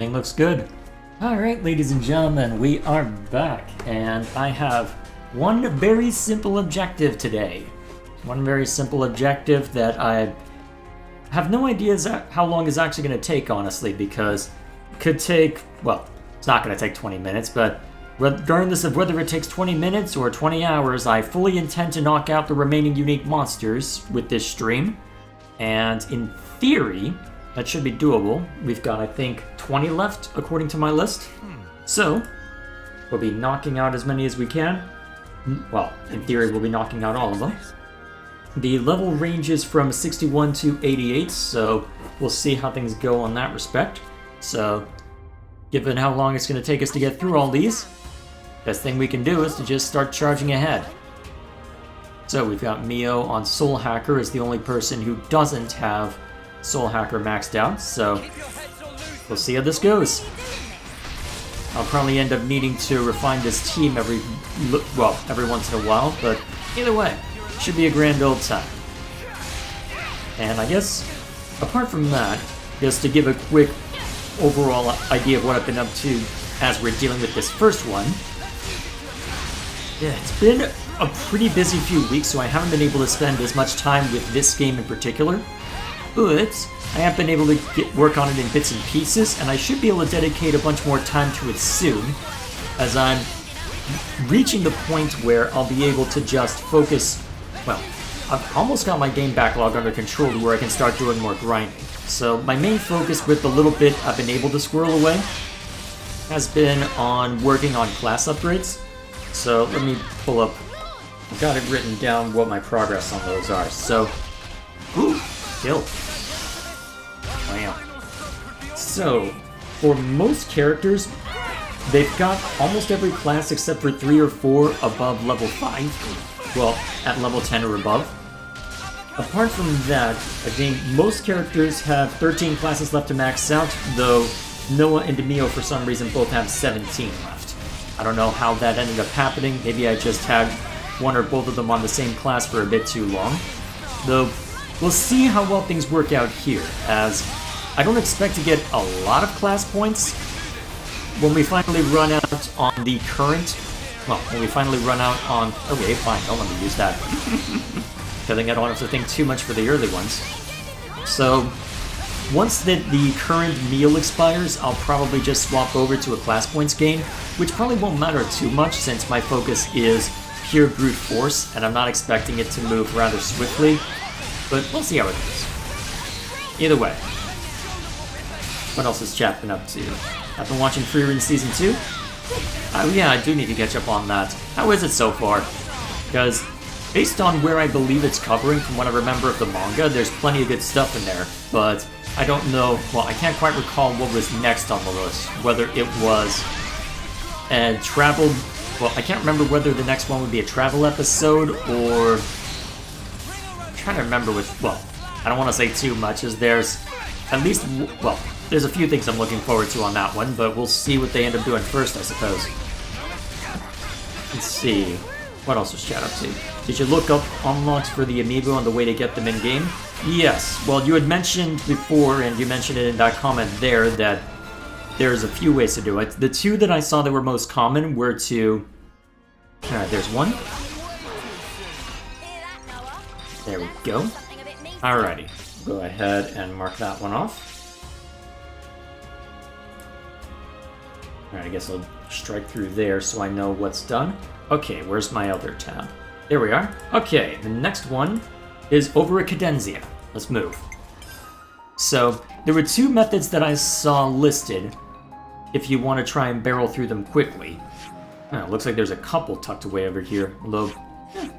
Thing looks good. Alright, ladies and gentlemen, we are back, and I have one very simple objective today. One very simple objective that I have no idea how long it's actually going to take, honestly, because it could take, well, it's not going to take 20 minutes, but regardless of whether it takes 20 minutes or 20 hours, I fully intend to knock out the remaining unique monsters with this stream, and in theory, that should be doable. We've got, I think, 20 left, according to my list. So, we'll be knocking out as many as we can. Well, in theory, we'll be knocking out all of them. The level ranges from 61 to 88, so we'll see how things go on that respect. So, given how long it's going to take us to get through all these, best thing we can do is to just start charging ahead. So, we've got Mio on Soul Hacker as the only person who doesn't have Soul Hacker maxed out, so we'll see how this goes. I'll probably end up needing to refine this team every once in a while, but either way, should be a grand old time. And I guess, apart from that, just to give a quick overall idea of what I've been up to as we're dealing with this first one. Yeah, it's been a pretty busy few weeks, so I haven't been able to spend as much time with this game in particular. But I have been able to work on it in bits and pieces, and I should be able to dedicate a bunch more time to it soon, as I'm reaching the point where I'll be able to just focus. Well, I've almost got my game backlog under control to where I can start doing more grinding. So my main focus with the little bit I've been able to squirrel away has been on working on class upgrades. So let me pull up, I've got it written down what my progress on those are. So, ooh, kill. Wow. So, for most characters, they've got almost every class except for 3 or 4 above level 5. Well, at level 10 or above. Apart from that, I think most characters have 13 classes left to max out, though Noah and Demio for some reason both have 17 left. I don't know how that ended up happening. Maybe I just had one or both of them on the same class for a bit too long. Though, we'll see how well things work out here, as I don't expect to get a lot of class points when we finally run out on the current. Well, when we finally run out on. Okay, fine, don't let me use that. I think I don't have to think too much for the early ones. So, once the current meal expires, I'll probably just swap over to a class points gain, which probably won't matter too much since my focus is pure brute force, and I'm not expecting it to move rather swiftly. But we'll see how it goes. Either way. What else has chat been up to? I've been watching Frieren Season 2. Oh yeah, I do need to catch up on that. How is it so far? Because, based on where I believe it's covering from what I remember of the manga, there's plenty of good stuff in there. But I don't know, well, I can't quite recall what was next on the list. Whether it was a travel, well, I can't remember whether the next one would be a travel episode or... I'm trying to remember which, well, I don't want to say too much, as there's at least, well, there's a few things I'm looking forward to on that one, but we'll see what they end up doing first, I suppose. Let's see, what else was chat up to? Did you look up unlocks for the amiibo and the way to get them in-game? Yes, well, you had mentioned before, and you mentioned it in that comment there, that there's a few ways to do it. The two that I saw that were most common were to, alright, there's one. There we go. Alrighty, go ahead and mark that one off. Alright, I guess I'll strike through there so I know what's done. Okay, where's my other tab? There we are. Okay, the next one is over at Cadenzia. Let's move. So, there were 2 methods that I saw listed if you want to try and barrel through them quickly. Oh, looks like there's a couple tucked away over here, although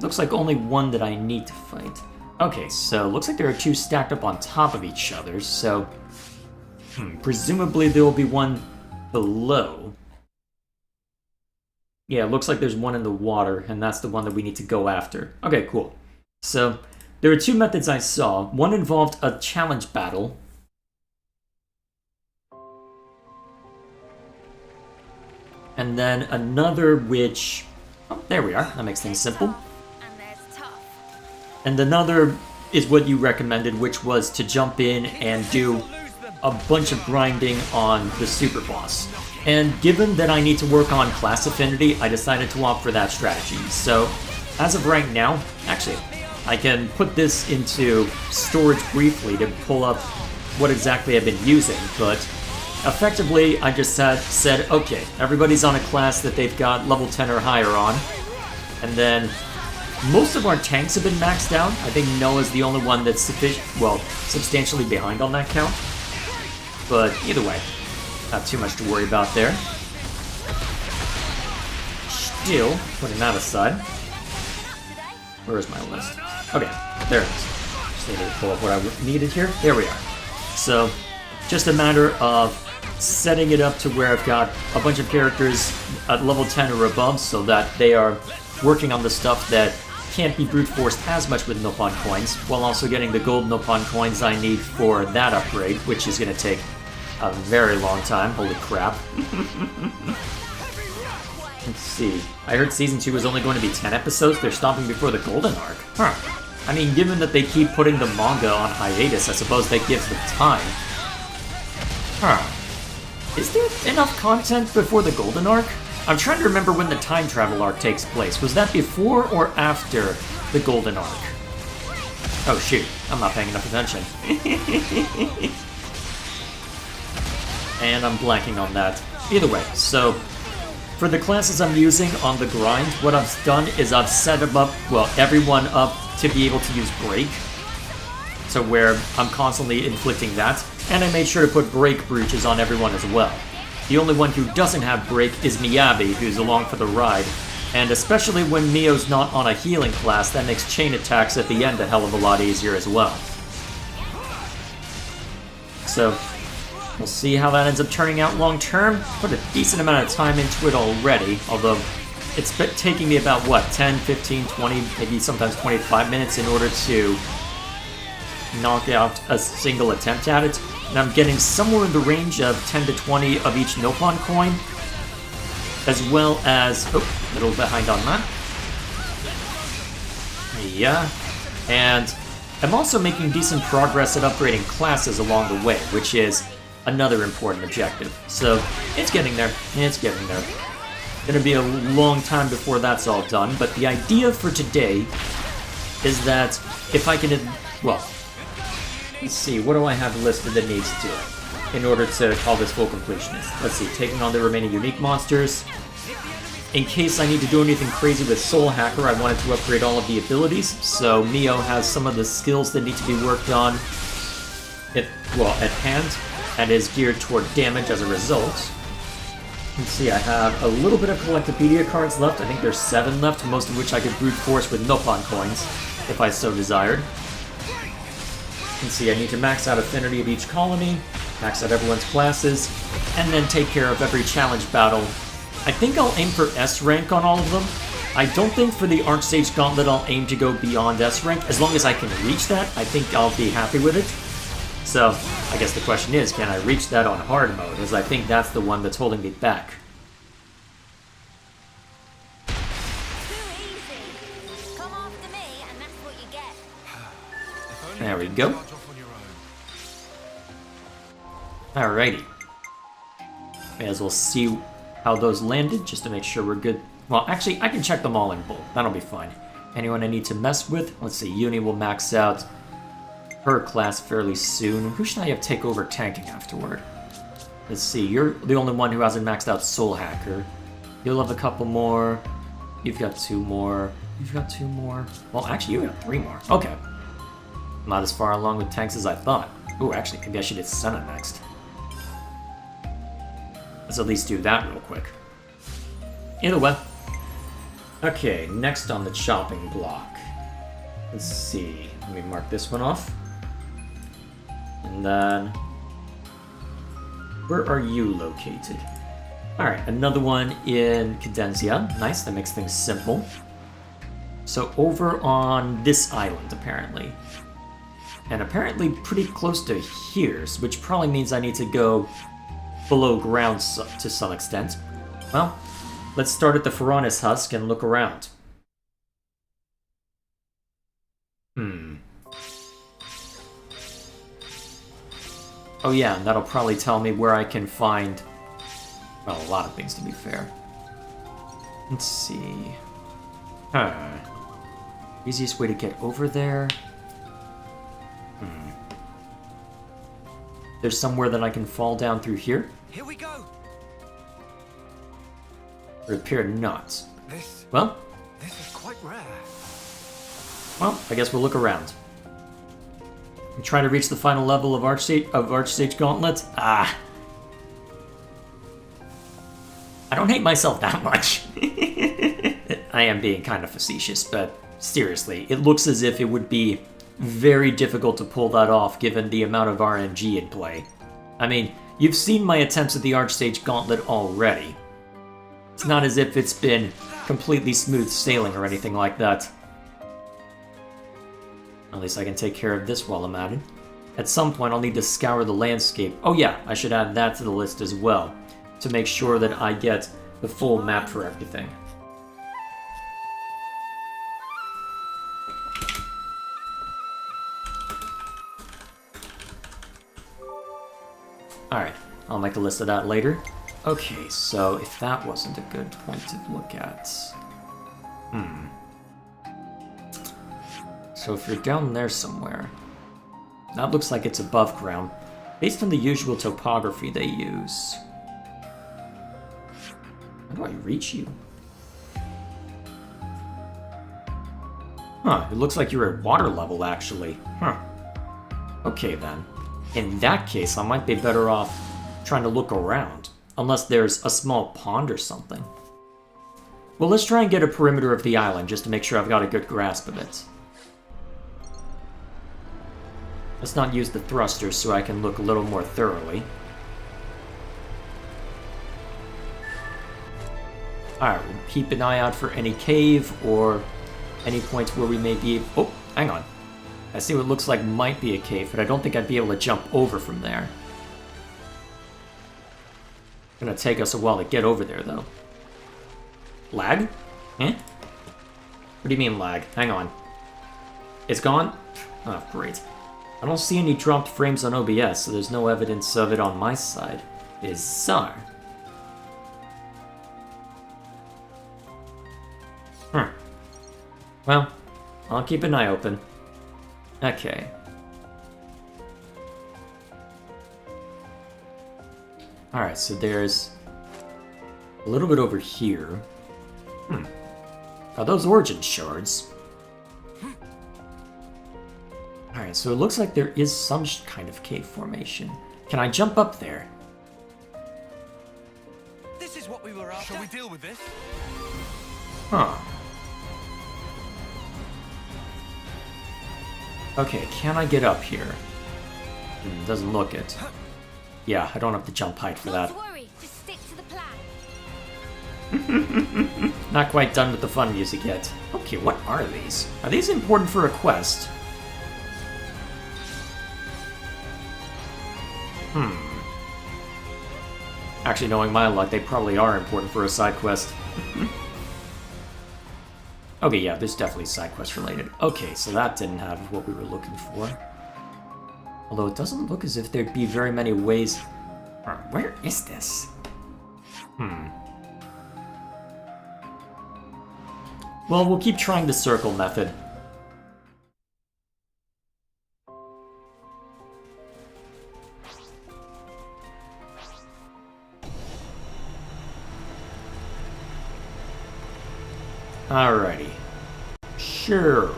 looks like only one that I need to fight. Okay, so looks like there are 2 stacked up on top of each other, so presumably there will be one below. Yeah, looks like there's one in the water, and that's the one that we need to go after. Okay, cool. So, there are 2 methods I saw. One involved a challenge battle. And then another which... Oh, there we are. That makes things simple. And another is what you recommended, which was to jump in and do a bunch of grinding on the super boss. And given that I need to work on class affinity, I decided to opt for that strategy. So, as of right now, actually, I can put this into storage briefly to pull up what exactly I've been using, but effectively I just said, okay, everybody's on a class that they've got level 10 or higher on, and then most of our tanks have been maxed out. I think Noah's the only one that's substantially behind on that count. But either way, not too much to worry about there. Still, putting that aside. Where is my list? Okay, there it is. Just needed to pull up what I needed here. There we are. So, just a matter of setting it up to where I've got a bunch of characters at level 10 or above so that they are working on the stuff that can't be brute forced as much with Nopon coins, while also getting the gold Nopon coins I need for that upgrade, which is going to take a very long time. Holy crap. Let's see. I heard Season 2 is only going to be 10 episodes. They're stopping before the Golden Arc. Huh. I mean, given that they keep putting the manga on hiatus, I suppose that gives them time. Huh. Is there enough content before the Golden Arc? I'm trying to remember when the time travel arc takes place. Was that before or after the Golden Arc? Oh shoot, I'm not paying enough attention. And I'm blanking on that. Either way, so for the classes I'm using on the grind, what I've done is I've set them up, everyone up to be able to use Break. So where I'm constantly inflicting that, and I made sure to put Break breaches on everyone as well. The only one who doesn't have Break is Miyabi, who's along for the ride, and especially when Mio's not on a healing class, that makes chain attacks at the end a hell of a lot easier as well. So, we'll see how that ends up turning out long term. Put a decent amount of time into it already, although it's taking me about, 10, 15, 20, maybe sometimes 25 minutes in order to knock out a single attempt at it. And I'm getting somewhere in the range of 10 to 20 of each Nopon coin, as well as... oh, a little behind on that. Yeah. And I'm also making decent progress at upgrading classes along the way, which is another important objective. So, it's getting there. It's getting there. Gonna be a long time before that's all done, but the idea for today is that if I can... let's see, what do I have listed that needs to do it in order to call this full completionist? Let's see, taking on the remaining unique monsters. In case I need to do anything crazy with Soul Hacker, I wanted to upgrade all of the abilities, so Mio has some of the skills that need to be worked on at hand, and is geared toward damage as a result. Let's see, I have a little bit of Collectopedia cards left. I think there's 7 left, most of which I could brute force with Nopon coins, if I so desired. Let's see, I need to max out affinity of each colony, max out everyone's classes, and then take care of every challenge battle. I think I'll aim for S rank on all of them. I don't think for the Archsage Gauntlet I'll aim to go beyond S rank. As long as I can reach that, I think I'll be happy with it. So, I guess the question is, can I reach that on hard mode, as I think that's the one that's holding me back. There we go. Alrighty. May as well see how those landed, just to make sure we're good. Well, actually, I can check them all in bulk. That'll be fine. Anyone I need to mess with? Let's see, Uni will max out her class fairly soon. Who should I have take over tanking afterward? Let's see, you're the only one who hasn't maxed out Soul Hacker. You'll have a couple more. You've got 2 more. You've got 2 more. Well, actually, you got 3 more. Okay. Not as far along with tanks as I thought. Ooh, actually, maybe I should hit Senna next. Let's at least do that real quick. Either way. Okay, next on the chopping block. Let's see. Let me mark this one off. And then... where are you located? Alright, another one in Cadencia. Nice, that makes things simple. So over on this island, apparently. And apparently pretty close to here, which probably means I need to go below ground to some extent. Well, let's start at the Ferronis Husk and look around. Oh yeah, and that'll probably tell me where I can find... well, a lot of things, to be fair. Let's see... Easiest way to get over there... There's somewhere that I can fall down through here? Here we go! Or appear not. This is quite rare. Well, I guess we'll look around. And try to reach the final level of Archstage Gauntlet? I don't hate myself that much. I am being kind of facetious, but seriously, it looks as if it would be very difficult to pull that off given the amount of RNG in play. I mean, you've seen my attempts at the Archstage Gauntlet already. It's not as if it's been completely smooth sailing or anything like that. At least I can take care of this while I'm at it. At some point, I'll need to scour the landscape. Oh yeah, I should add that to the list as well, to make sure that I get the full map for everything. Alright, I'll make a list of that later. Okay, so if that wasn't a good point to look at... So if you're down there somewhere... That looks like it's above ground, based on the usual topography they use. How do I reach you? Huh, it looks like you're at water level, actually. Huh. Okay, then. In that case, I might be better off trying to look around. Unless there's a small pond or something. Well, let's try and get a perimeter of the island, just to make sure I've got a good grasp of it. Let's not use the thrusters so I can look a little more thoroughly. Alright, we'll keep an eye out for any cave or any points where we may be... Oh, hang on. I see what looks like might be a cave, but I don't think I'd be able to jump over from there. It's gonna take us a while to get over there, though. Lag? Eh? What do you mean lag? Hang on. It's gone? Oh, great. I don't see any dropped frames on OBS, so there's no evidence of it on my side. Bizarre. Well, I'll keep an eye open. Okay. Alright, so there's a little bit over here. Are those origin shards? Alright, so it looks like there is some kind of cave formation. Can I jump up there? This is what we were after. Shall we deal with this? Huh. Okay, can I get up here? Doesn't look it. Yeah, I don't have the jump height for that. Not to worry, just stick to the plan. Not quite done with the fun music yet. Okay, what are these? Are these important for a quest? Actually, knowing my luck, they probably are important for a side quest. Okay, yeah, there's definitely side quest related. Okay, so that didn't have what we were looking for. Although it doesn't look as if there'd be very many ways... Where is this? Well, we'll keep trying the circle method. Alrighty. Sure.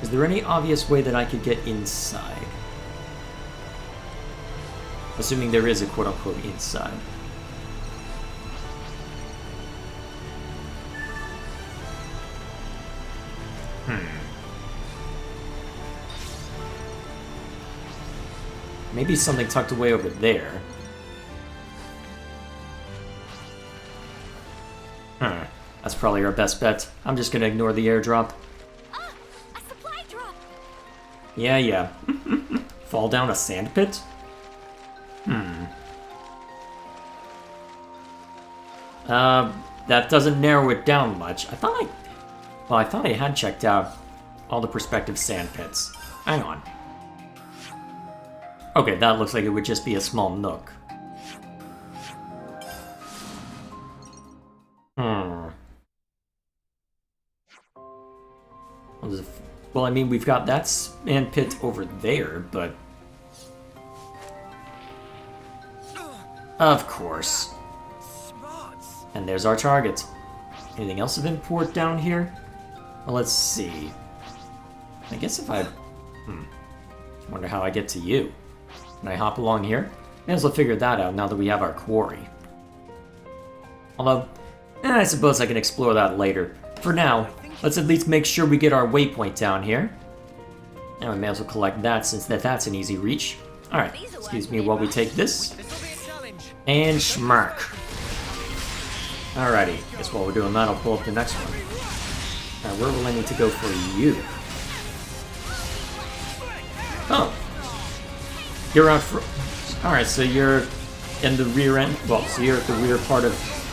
Is there any obvious way that I could get inside? Assuming there is a quote-unquote inside. Maybe something tucked away over there. That's probably our best bet. I'm just gonna ignore the airdrop. Ah, a supply drop. Yeah. Fall down a sand pit? That doesn't narrow it down much. I thought I had checked out all the prospective sand pits. Hang on. Okay, that looks like it would just be a small nook. Well, I mean, we've got that sand pit over there, but... Of course. And there's our target. Anything else of import down here? Well, let's see. I guess if I... Wonder how I get to you. Can I hop along here? May as well figure that out now that we have our quarry. Although, I suppose I can explore that later. For now, let's at least make sure we get our waypoint down here. And we may as well collect that since that's an easy reach. Alright, excuse me while we take this. And schmark. Alrighty, guess while we're doing that, I'll pull up the next one. Now, where will I need to go for you? Oh. You're out for... Alright, so you're in the rear end... Well, so you're at the rear part of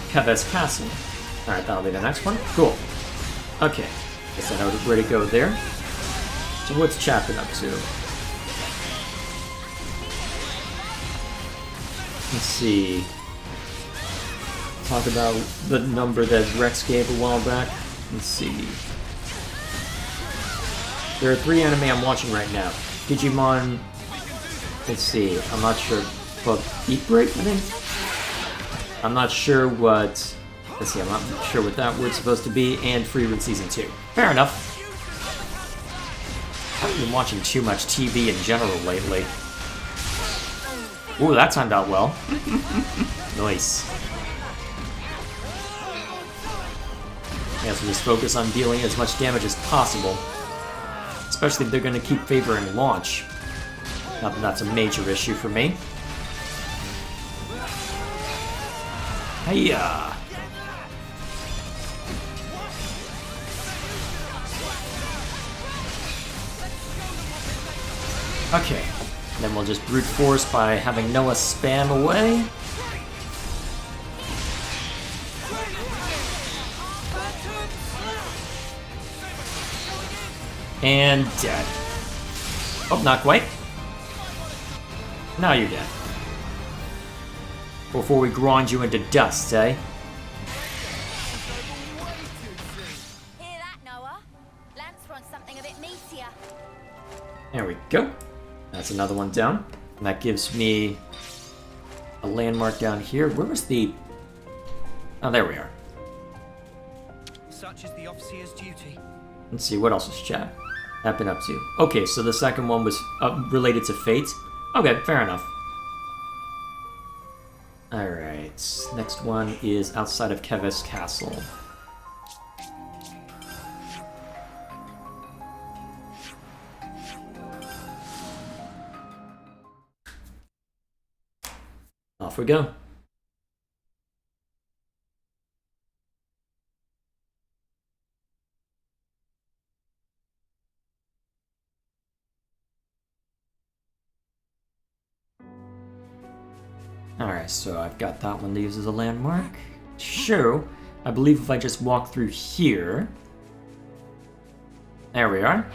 Keves Castle. Alright, that'll be the next one. Cool. Okay. Guess I know where to go there. So what's Chapin up to? Let's see. Talk about the number that Rex gave a while back. Let's see. There are 3 anime I'm watching right now. Digimon... Let's see, I'm not sure. Well, Beat Break, I think? I'm not sure what... Let's see, I'm not sure what that word's supposed to be, and Freerun Season 2. Fair enough. I haven't been watching too much TV in general lately. Ooh, that timed out well. Nice. Yeah, so just focus on dealing as much damage as possible. Especially if they're going to keep favoring launch. Not that that's a major issue for me. Hiya! Okay, then we'll just brute force by having Noah spam away. And dead. Oh, not quite. Now you're dead. Before we grind you into dust, eh? Hear that, Noah? Lance wants something a bit meatier. There we go. That's another one down. And that gives me a landmark down here. Where was the... Oh, there we are. Such is the officer's duty. Let's see, what else has chat been up to? Okay, so the second one was related to fate. Okay, fair enough. Alright, next one is outside of Keves Castle. Off we go. Alright, so I've got that one to use as a landmark. Sure, I believe if I just walk through here... There we are.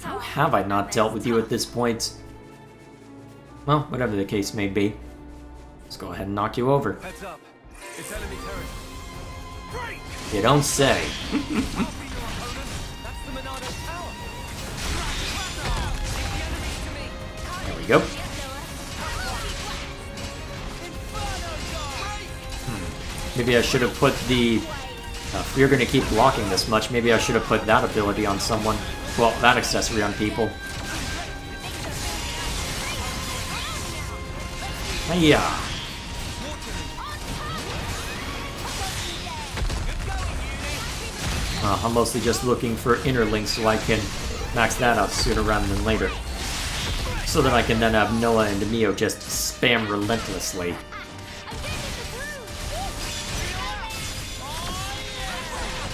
How have I not dealt with you at this point? Well, whatever the case may be. Let's go ahead and knock you over. Heads up. It's enemy territory. You don't say. There we go. Maybe I should have put the... if you're going to keep blocking this much, maybe I should have put that ability on someone. Well, that accessory on people. Hiya! I'm mostly just looking for inner links so I can max that out sooner rather than later. So that I can then have Noah and Mio just spam relentlessly.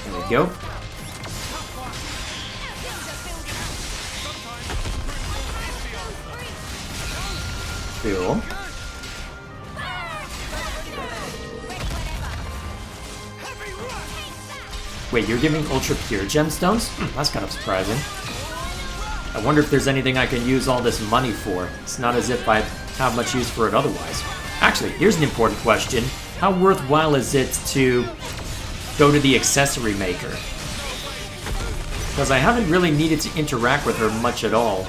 There we go. Cool. Wait, you're giving ultra pure gemstones? That's kind of surprising. I wonder if there's anything I can use all this money for. It's not as if I have much use for it otherwise. Actually, here's an important question. How worthwhile is it to go to the accessory maker? Because I haven't really needed to interact with her much at all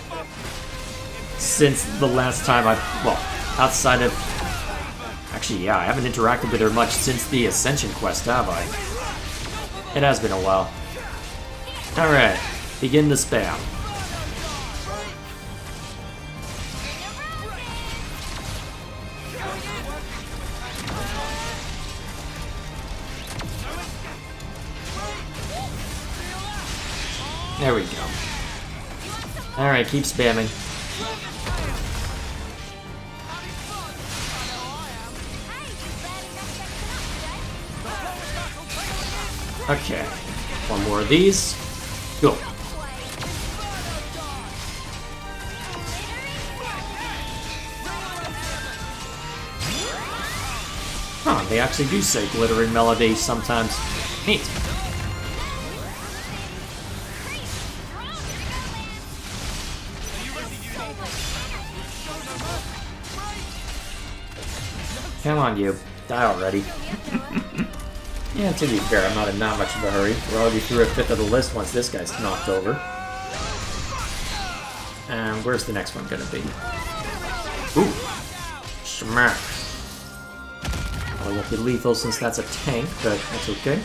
since the last time well, outside of... Actually, yeah, I haven't interacted with her much since the Ascension quest, have I? It has been a while. Alright, begin the spam. There we go. Alright, keep spamming. Okay. One more of these. Go. Huh, they actually do say glittering melody sometimes. Neat. Come on, you. Die already. Yeah, to be fair, I'm not in that much of a hurry. We're already through a fifth of the list once this guy's knocked over. And where's the next one gonna be? Ooh! Smack! Well, it won't be lethal since that's a tank, but that's okay.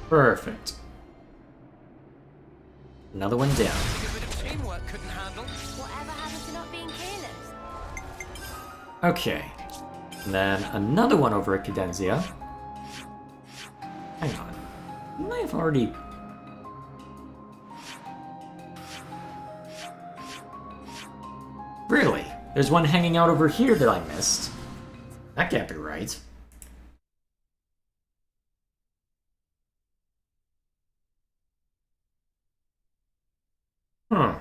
Perfect. Another one down. Teamwork couldn't handle. Whatever happened to not being careless? Okay. And then another one over at Cadenzia. Hang on. I might have already... Really? There's one hanging out over here that I missed. That can't be right. Hmm.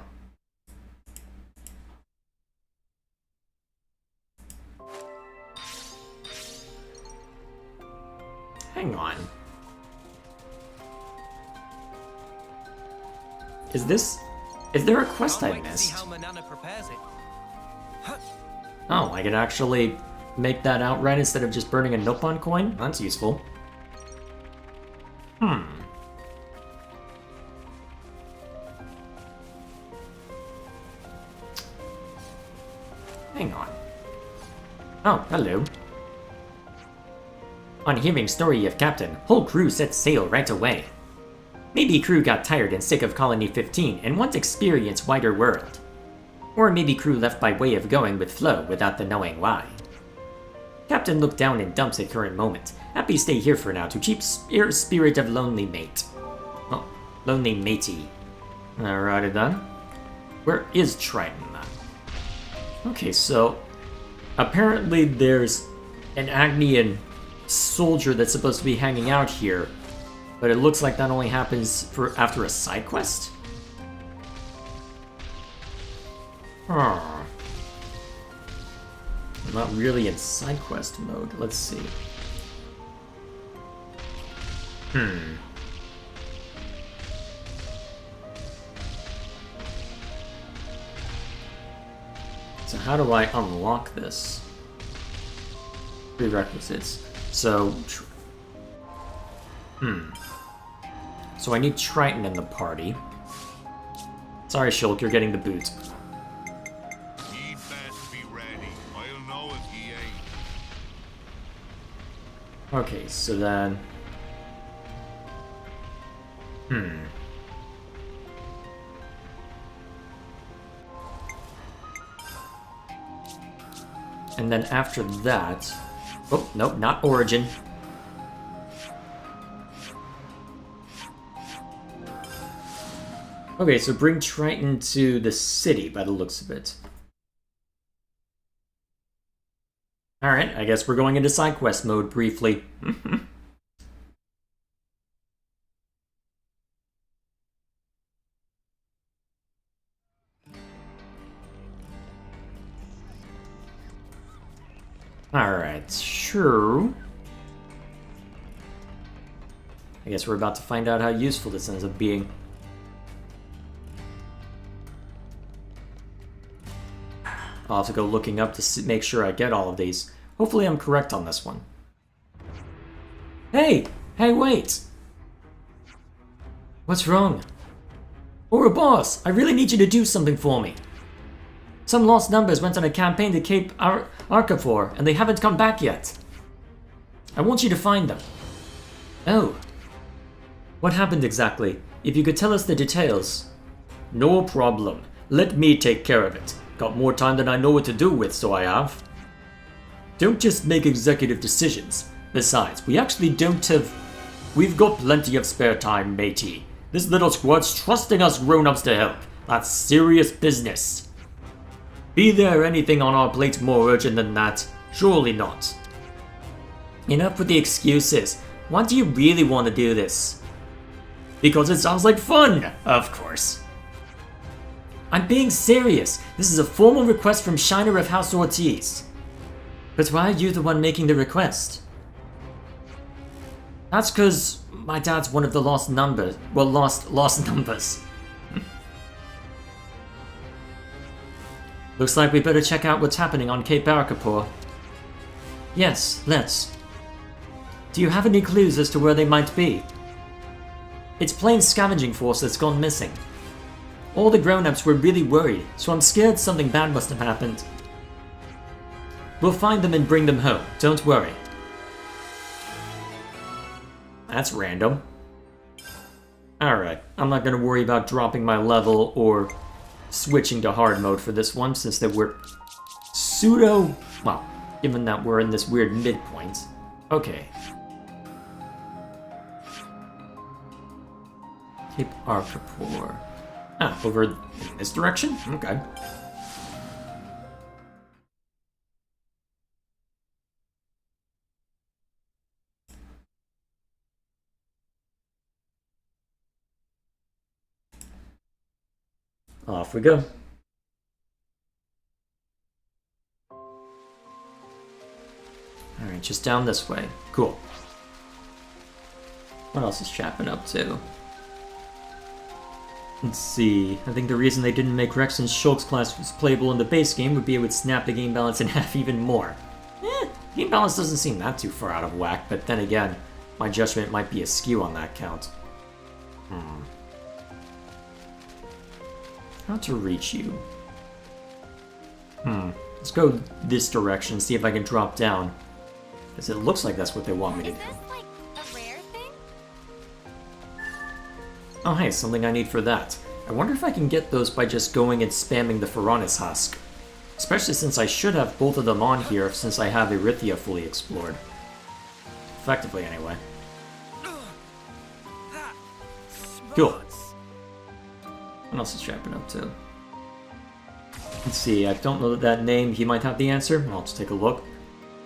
Hang on. Is there a quest I missed? Oh, I can actually make that outright instead of just burning a Nopon coin? That's useful. Hmm. Hang on. Oh, hello. On hearing story of Captain, whole crew set sail right away. Maybe crew got tired and sick of Colony 15 and want to experience wider world. Or maybe crew left by way of going with flow without the knowing why. Captain looked down in dumps at current moment. Happy stay here for now to keep spirit of lonely mate. Oh, lonely matey. Alrighty then. Where is Triton then? Okay, so apparently there's an Agnian soldier that's supposed to be hanging out here, but it looks like that only happens after a side quest? Huh. I'm not really in side quest mode. Let's see. So how do I unlock this? Prerequisites. So... So I need Triton in the party. Sorry, Shulk, you're getting the boot. Ye best be ready. I'll know if ye ain't. Okay, so then... And then after that... Oh, nope, not Origin. Okay, so bring Triton to the city by the looks of it. Alright, I guess we're going into side quest mode briefly. Alright, sure. I guess we're about to find out how useful this ends up being. I'll have to go looking up to make sure I get all of these. Hopefully I'm correct on this one. Hey! Hey, wait! What's wrong? Or boss, I really need you to do something for me. Some lost numbers went on a campaign to Cape Arcafor, and they haven't come back yet. I want you to find them. Oh. What happened exactly? If you could tell us the details. No problem. Let me take care of it. Got more time than I know what to do with, so I have. Don't just make executive decisions. Besides, we actually don't have... We've got plenty of spare time, matey. This little squad's trusting us grown-ups to help. That's serious business. Be there anything on our plate more urgent than that? Surely not. Enough with the excuses. Why do you really want to do this? Because it sounds like fun, of course. I'm being serious. This is a formal request from Shiner of House Ortiz. But why are you the one making the request? That's because my dad's one of the lost numbers. Well, lost numbers. Looks like we better check out what's happening on Cape Aracapur. Yes, let's. Do you have any clues as to where they might be? It's Plane's scavenging force that's gone missing. All the grown-ups were really worried, so I'm scared something bad must have happened. We'll find them and bring them home, don't worry. That's random. Alright, I'm not gonna worry about dropping my level or switching to hard mode for this one, since they were pseudo... Well, given that we're in this weird midpoint. Okay. Cape Arcapur. Ah, over in this direction? Okay. Off we go. Alright, just down this way. Cool. What else is Chapman up to? Let's see. I think the reason they didn't make Rex and Shulk's class was playable in the base game would be it would snap the game balance in half even more. Game balance doesn't seem that too far out of whack, but then again, my judgment might be askew on that count. How to reach you? Let's go this direction, see if I can drop down. Because it looks like that's what they want me to do. Is this like a rare thing? Oh hey, something I need for that. I wonder if I can get those by just going and spamming the Ferronis husk. Especially since I should have both of them on here since I have Erythia fully explored. Effectively, anyway. Cool. What else is Chapman up to? Let's see, I don't know that name. He might have the answer. I'll just take a look.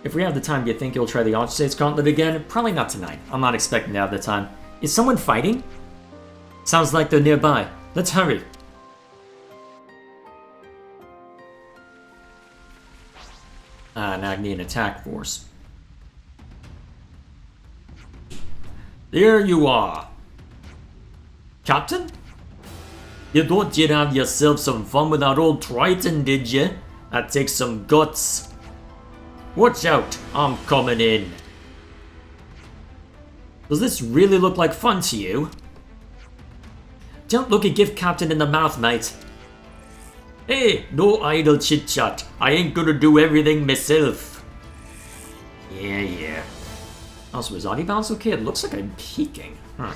If we have the time, do you think he'll try the Archstate's Gauntlet again? Probably not tonight. I'm not expecting to have the time. Is someone fighting? Sounds like they're nearby. Let's hurry. An Agnian attack force. There you are. Captain? You thought you'd have yourself some fun with that old Triton, did you? That takes some guts. Watch out, I'm coming in. Does this really look like fun to you? Don't look a gift captain in the mouth, mate. Hey, no idle chit-chat. I ain't gonna do everything myself. Yeah. Also, is audio balance okay? It looks like I'm peaking. I'm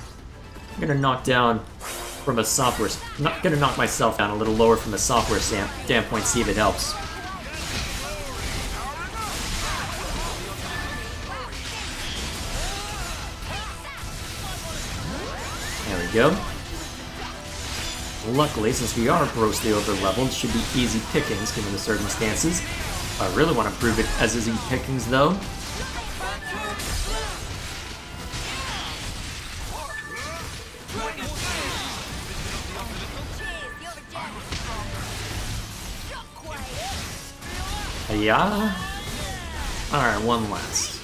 gonna knock down from a software... Not gonna knock myself down a little lower from a software standpoint, see if it helps. There we go. Luckily, since we are grossly over-leveled, it should be easy pickings given the circumstances. I really want to prove it as easy pickings, though. Yeah? Alright, one last.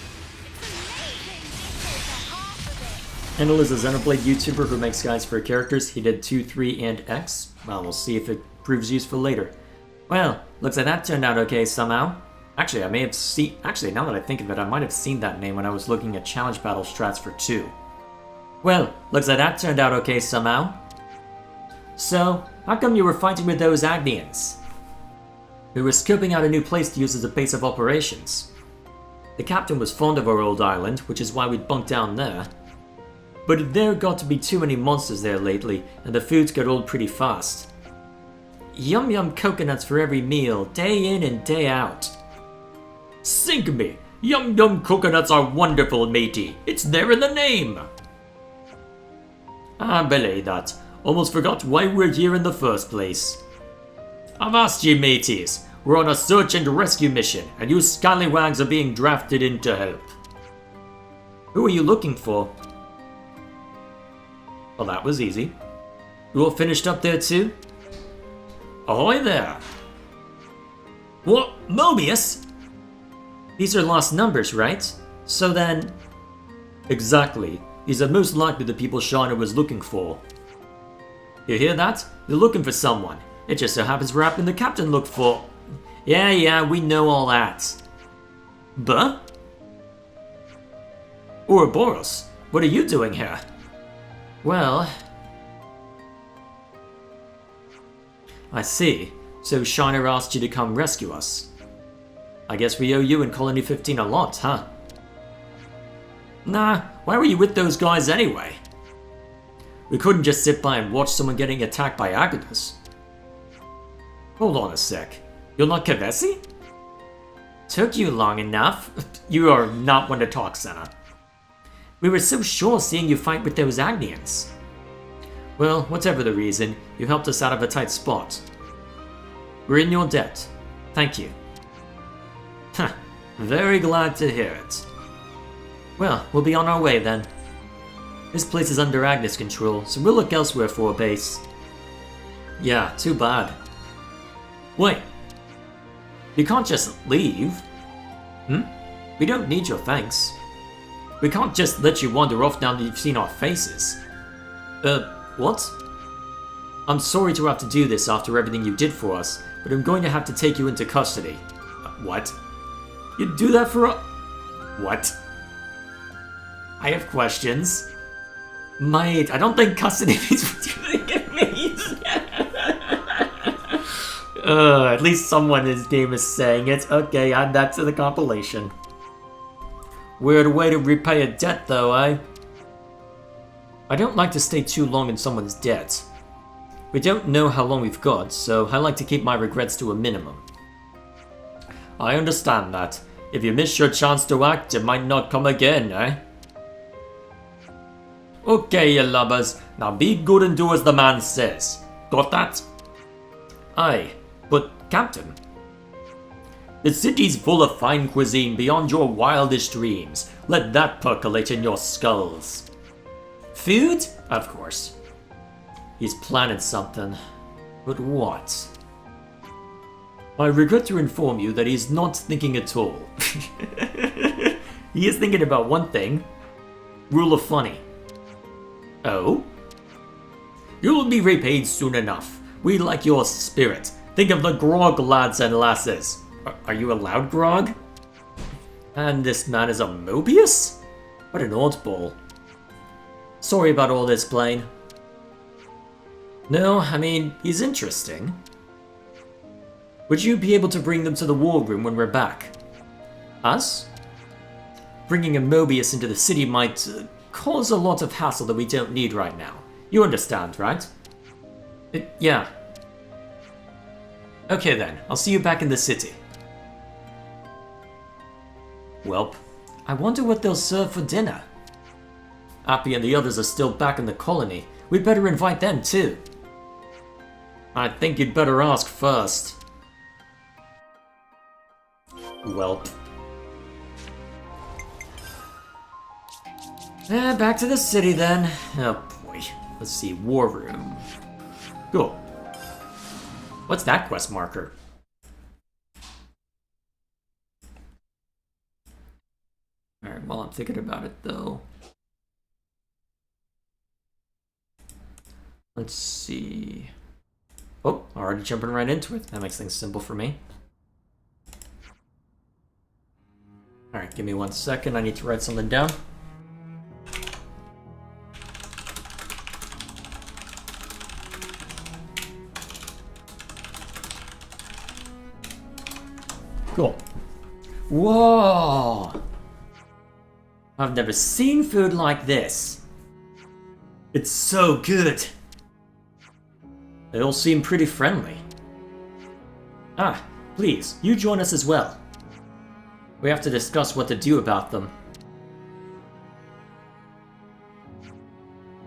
Endel is a Xenoblade YouTuber who makes guides for characters. He did 2, 3, and X. Well, we'll see if it proves useful later. Well, looks like that turned out okay somehow. Actually, I may have seen... Actually, now that I think of it, I might have seen that name when I was looking at challenge battle strats for 2. Well, looks like that turned out okay somehow. So, how come you were fighting with those Agnians? We were scoping out a new place to use as a base of operations. The captain was fond of our old island, which is why we'd bunked down there. But there got to be too many monsters there lately, and the foods got old pretty fast. Yum yum coconuts for every meal, day in and day out. Sink me! Yum yum coconuts are wonderful, matey. It's there in the name! I believe that. Almost forgot why we're here in the first place. I've asked you, mateys. We're on a search and rescue mission, and you scallywags are being drafted in to help. Who are you looking for? Well, that was easy. You all finished up there too? Ahoy there! What? Mobius? These are lost numbers, right? So then... Exactly. These are most likely the people Shauna was looking for. You hear that? They're looking for someone. It just so happens we're helping the captain look for... Yeah, we know all that. But? Ouroboros, what are you doing here? Well... I see. So Shiner asked you to come rescue us. I guess we owe you and Colony 15 a lot, huh? Nah, why were you with those guys anyway? We couldn't just sit by and watch someone getting attacked by Agonas. Hold on a sec. You're not Kavesi? Took you long enough. You are not one to talk, Senna. We were so sure seeing you fight with those Agnians. Well, whatever the reason, you helped us out of a tight spot. We're in your debt. Thank you. Huh, very glad to hear it. Well, we'll be on our way then. This place is under Agnes control, so we'll look elsewhere for a base. Yeah, too bad. Wait. You can't just leave. We don't need your thanks. We can't just let you wander off now that you've seen our faces. What? I'm sorry to have to do this after everything you did for us, but I'm going to have to take you into custody. What? You'd do that for a... What? I have questions. Mate, I don't think custody means what you think it means. At least someone in this game is saying it. Okay, add that to the compilation. Weird way to repay a debt though, eh? I don't like to stay too long in someone's debt. We don't know how long we've got, so I like to keep my regrets to a minimum. I understand that. If you miss your chance to act, it might not come again, eh? Okay, you lubbers. Now be good and do as the man says. Got that? Aye, but Captain... The city's full of fine cuisine beyond your wildest dreams. Let that percolate in your skulls. Food? Of course. He's planning something. But what? I regret to inform you that he's not thinking at all. He is thinking about one thing. Rule of funny. Oh? You'll be repaid soon enough. We like your spirit. Think of the grog, lads and lasses. Are you allowed grog? And this man is a Mobius? What an oddball. Sorry about all this, Blaine. No, I mean, he's interesting. Would you be able to bring them to the war room when we're back? Us? Bringing a Mobius into the city might cause a lot of hassle that we don't need right now. You understand, right? Yeah. Okay then, I'll see you back in the city. Welp, I wonder what they'll serve for dinner. Appy and the others are still back in the colony. We'd better invite them too. I think you'd better ask first. Welp. Back to the city then. Oh boy. Let's see, war room. Cool. What's that quest marker? Alright, while I'm thinking about it though. Let's see. Oh, already jumping right into it. That makes things simple for me. Alright, give me 1 second. I need to write something down. Cool. Whoa! I've never seen food like this. It's so good. They all seem pretty friendly. Ah, please, you join us as well. We have to discuss what to do about them.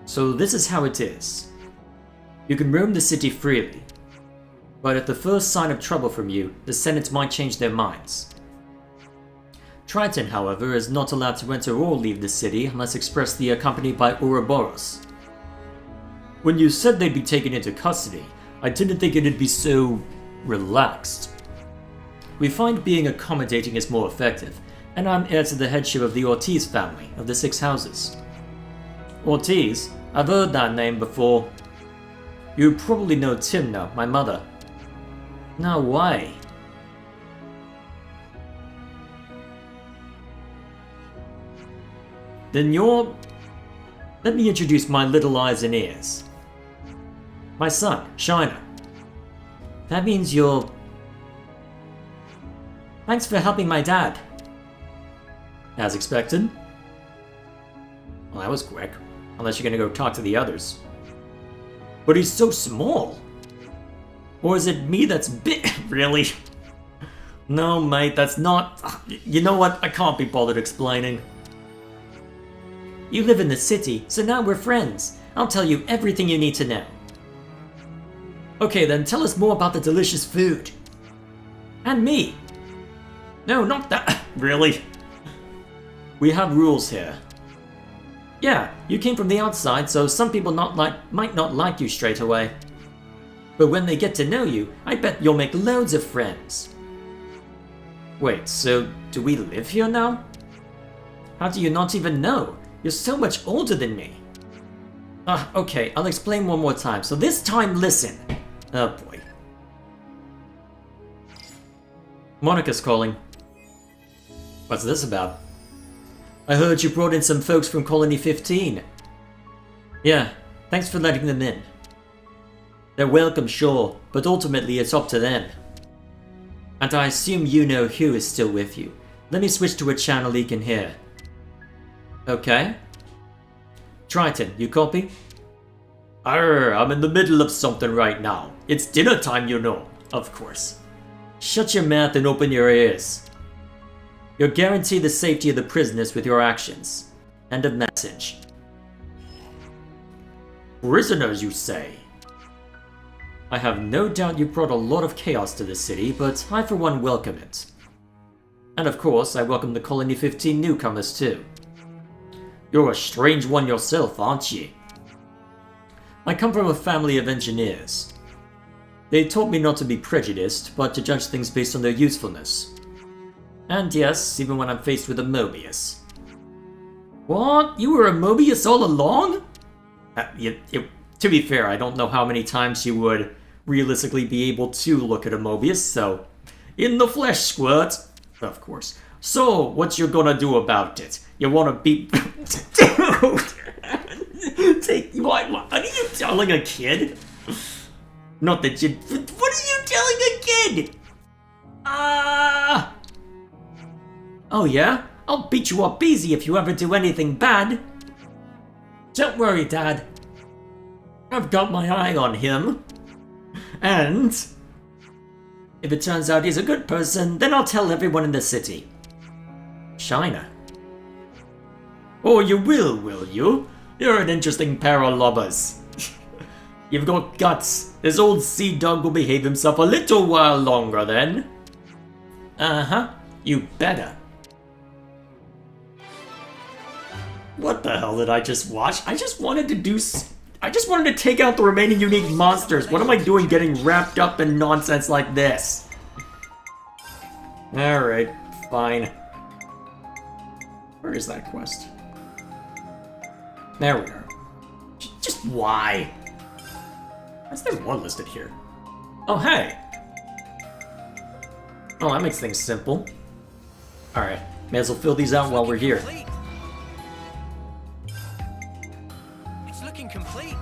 So this is how it is. You can roam the city freely. But at the first sign of trouble from you, the Senate might change their minds. Triton, however, is not allowed to enter or leave the city unless expressly accompanied by Ouroboros. When you said they'd be taken into custody, I didn't think it'd be so relaxed. We find being accommodating is more effective, and I'm heir to the headship of the Ortiz family of the 6 houses. Ortiz? I've heard that name before. You probably know Timna, my mother. No way. Then you're... Let me introduce my little eyes and ears. My son, Shiner. That means you're... Thanks for helping my dad. As expected. Well, that was quick. Unless you're gonna go talk to the others. But he's so small. Or is it me that's big? Really? No, mate, that's not... You know what? I can't be bothered explaining. You live in the city, so now we're friends. I'll tell you everything you need to know. Okay, then tell us more about the delicious food. And me. No, not that. Really? We have rules here. Yeah, you came from the outside, so some people might not like you straight away. But when they get to know you, I bet you'll make loads of friends. Wait, so do we live here now? How do you not even know? You're so much older than me. Okay, I'll explain one more time, so this time listen. Oh boy. Monica's calling. What's this about? I heard you brought in some folks from Colony 15. Yeah, thanks for letting them in. They're welcome, sure, but ultimately it's up to them. And I assume you know Hugh is still with you. Let me switch to a channel he can hear. Okay. Triton, you copy? Arr, I'm in the middle of something right now. It's dinner time, you know. Of course. Shut your mouth and open your ears. You'll guarantee the safety of the prisoners with your actions. End of message. Prisoners, you say? I have no doubt you brought a lot of chaos to the city, but I for one welcome it. And of course, I welcome the Colony 15 newcomers too. You're a strange one yourself, aren't you? I come from a family of engineers. They taught me not to be prejudiced, but to judge things based on their usefulness. And yes, even when I'm faced with a Mobius. What? You were a Mobius all along? To be fair, I don't know how many times you would realistically be able to look at a Mobius, so... In the flesh, squirt! Of course. So, what you gonna do about it? You wanna be... Dude! What are you telling a kid? Not that you... What are you telling a kid? Oh yeah? I'll beat you up easy if you ever do anything bad. Don't worry, Dad. I've got my eye on him. And... if it turns out he's a good person, then I'll tell everyone in the city. Shiner. Oh, you will you? You're an interesting pair of lubbers. You've got guts. This old sea dog will behave himself a little while longer then. Uh-huh. You better. What the hell did I just watch? I just wanted to take out the remaining unique monsters. What am I doing getting wrapped up in nonsense like this? Alright, fine. Where is that quest? There we are. Just why? Is there more listed here? Oh, hey! Oh, that makes things simple. Alright, may as well fill these out while we're here. Complete. It's looking complete.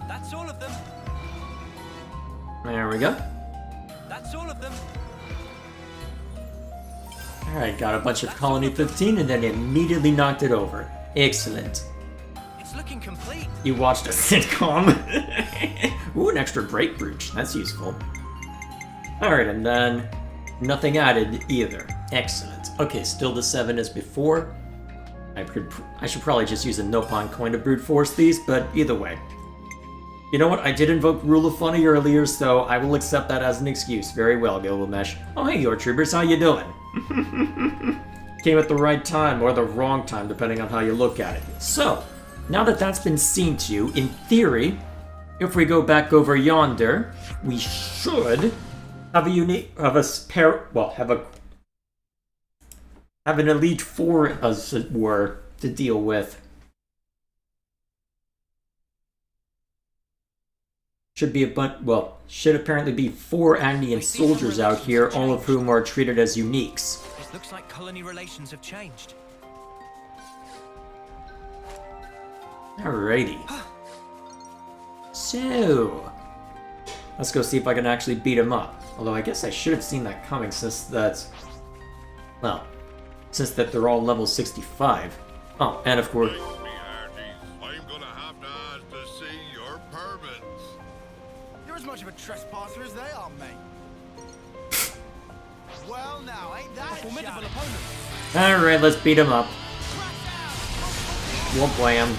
That's all of them. There we go. That's all of them. Alright, got a bunch of Colony 15 and then immediately knocked it over. Excellent. It's looking complete. You watched a sitcom? Ooh, an extra break brooch. That's useful. Alright, and then nothing added either. Excellent. Okay, still the 7 as before. I should probably just use a Nopon coin to brute force these, but either way. You know what? I did invoke Rule of Funny earlier, so I will accept that as an excuse. Very well, Gilgamesh. Oh, hey, your troopers, how you doing? Came at the right time, or the wrong time, depending on how you look at it. So, now that that's been seen to you, in theory, if we go back over yonder, we should have a have an Elite Four, as it were, to deal with. Should be should apparently be 4 Agnian soldiers out here, all of whom are treated as uniques. It looks like colony relations have changed. Alrighty. So, let's go see if I can actually beat him up. Although I guess I should have seen that coming since that they're all level 65. Oh, and of course... Thanks, me hearties. I'm gonna have to ask to see your permits. You're as much of a trespasser as they are, mate. Well, now, ain't that a Formidable challenge? opponent. Alright, let's beat him up. We'll play him.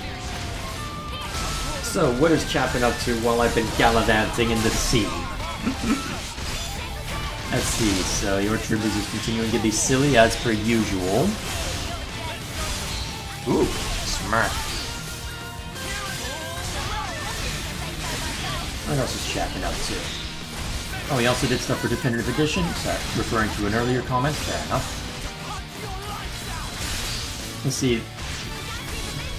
So, what is Chapin up to while I've been gallivanting in the sea? Let's see, so your troopers is continuing to be silly as per usual. Ooh, smart. What else is Chapin up to? Oh, he also did stuff for Definitive Edition? Sorry, referring to an earlier comment? Fair enough. Let's see.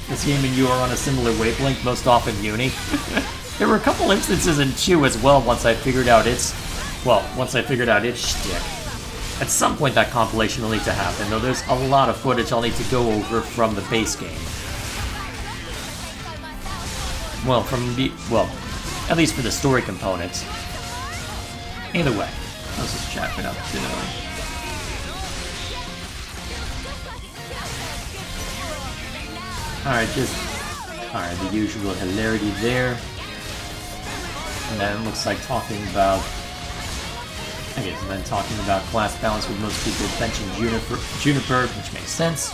This game and you are on a similar wavelength, most often Uni. There were a couple instances in 2 as well once I figured out its shtick. At some point that compilation will need to happen, though there's a lot of footage I'll need to go over from the base game. Well, at least for the story components. Either way, let's just chat it up to... Alright, the usual hilarity there. And then it looks like talking about... Okay, so then talking about class balance with most people benching Juniper, which makes sense.